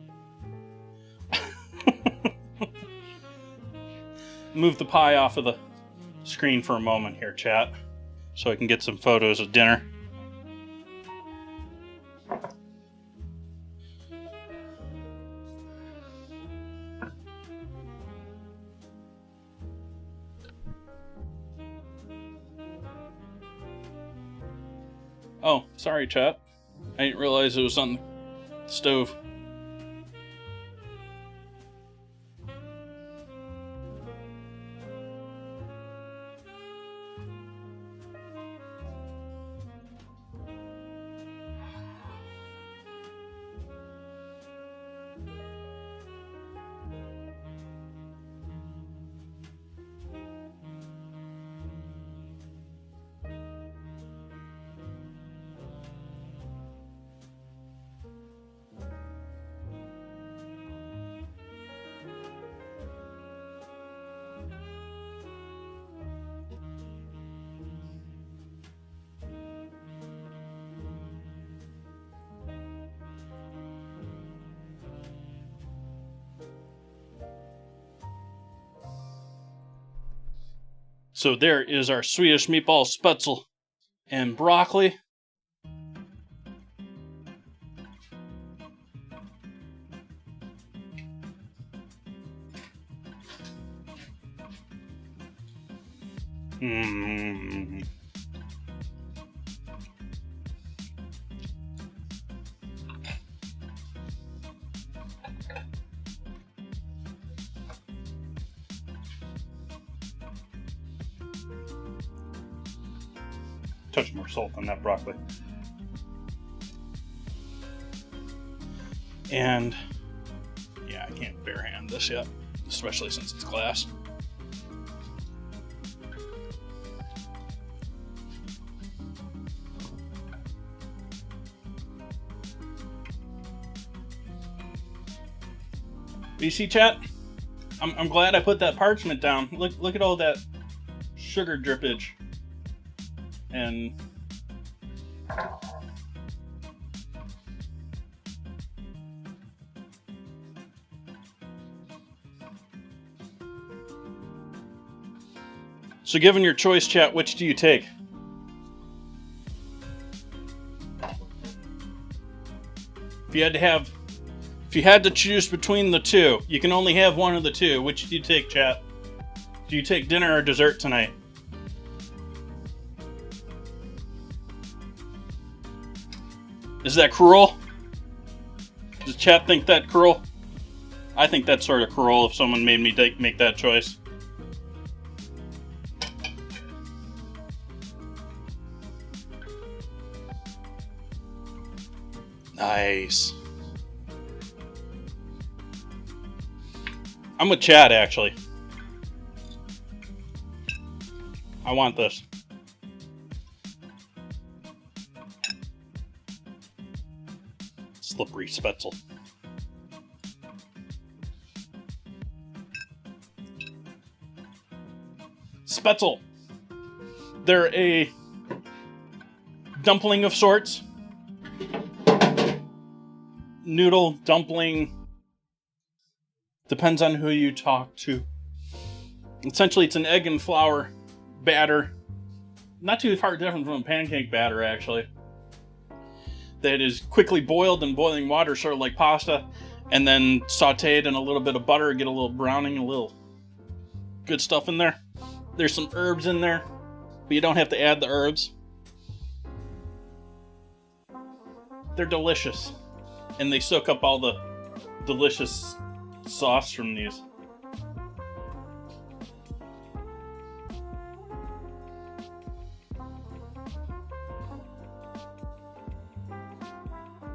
Move the pie off of the screen for a moment here, chat, so I can get some photos of dinner. Oh, sorry, chat. I didn't realize it was on the stove. So there is our Swedish meatball spetzel and broccoli. Touch more salt on that broccoli. And yeah, I can't barehand this yet, especially since it's glass. But you see, chat? I'm glad I put that parchment down. Look at all that sugar drippage. And so given your choice, chat, which do you take? If you had to choose between the two, you can only have one of the two. Which do you take, chat? Do you take dinner or dessert tonight? Is that cruel? Does chat think that cruel? I think that's sort of cruel if someone made me make that choice. Nice. I'm with Chad, actually. I want this. Slippery spetzel. Spetzel. They're a dumpling of sorts. Noodle, dumpling. Depends on who you talk to. Essentially, it's an egg and flour batter. Not too far different from a pancake batter, actually. That is quickly boiled in boiling water, sort of like pasta, and then sauteed in a little bit of butter, get a little browning, a little good stuff in there. There's some herbs in there, but you don't have to add the herbs. They're delicious, and they soak up all the delicious sauce from these.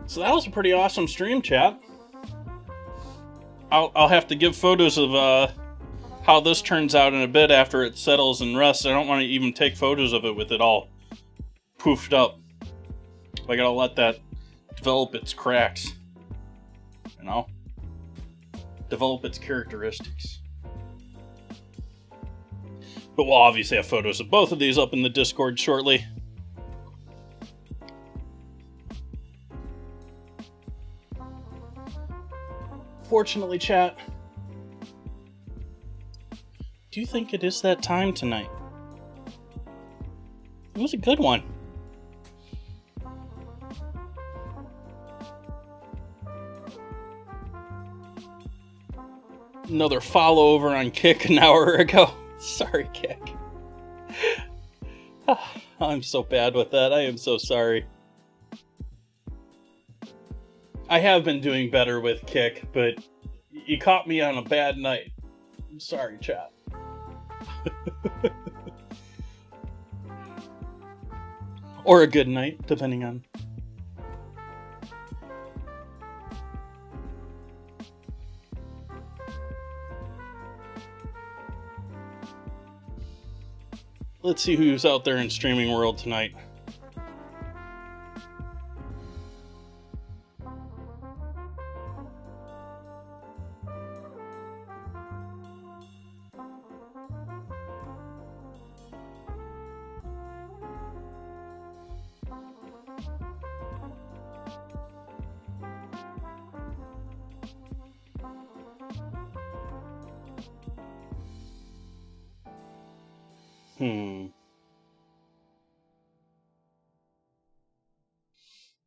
So that was a pretty awesome stream, chat. I'll have to give photos of how this turns out in a bit after it settles and rests. I don't want to even take photos of it with it all poofed up. I gotta let that develop its cracks, you know? Develop its characteristics. But we'll obviously have photos of both of these up in the Discord shortly. Fortunately, chat, do you think it is that time tonight? It was a good one. Another follow over on Kick an hour ago. Sorry, Kick. I'm so bad with that. I am so sorry. I have been doing better with Kick, but you caught me on a bad night. I'm sorry, chat. Or a good night, depending on... Let's see who's out there in streaming world tonight.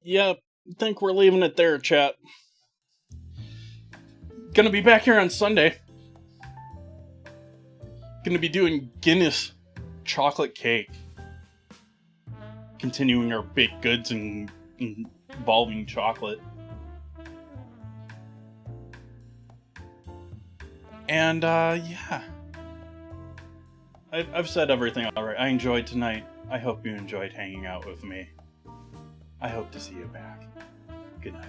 Yeah, I think we're leaving it there, chat. Gonna be back here on Sunday. Gonna be doing Guinness chocolate cake. Continuing our baked goods and involving chocolate. And, yeah. I've said everything alright. I enjoyed tonight. I hope you enjoyed hanging out with me. I hope to see you back. Good night.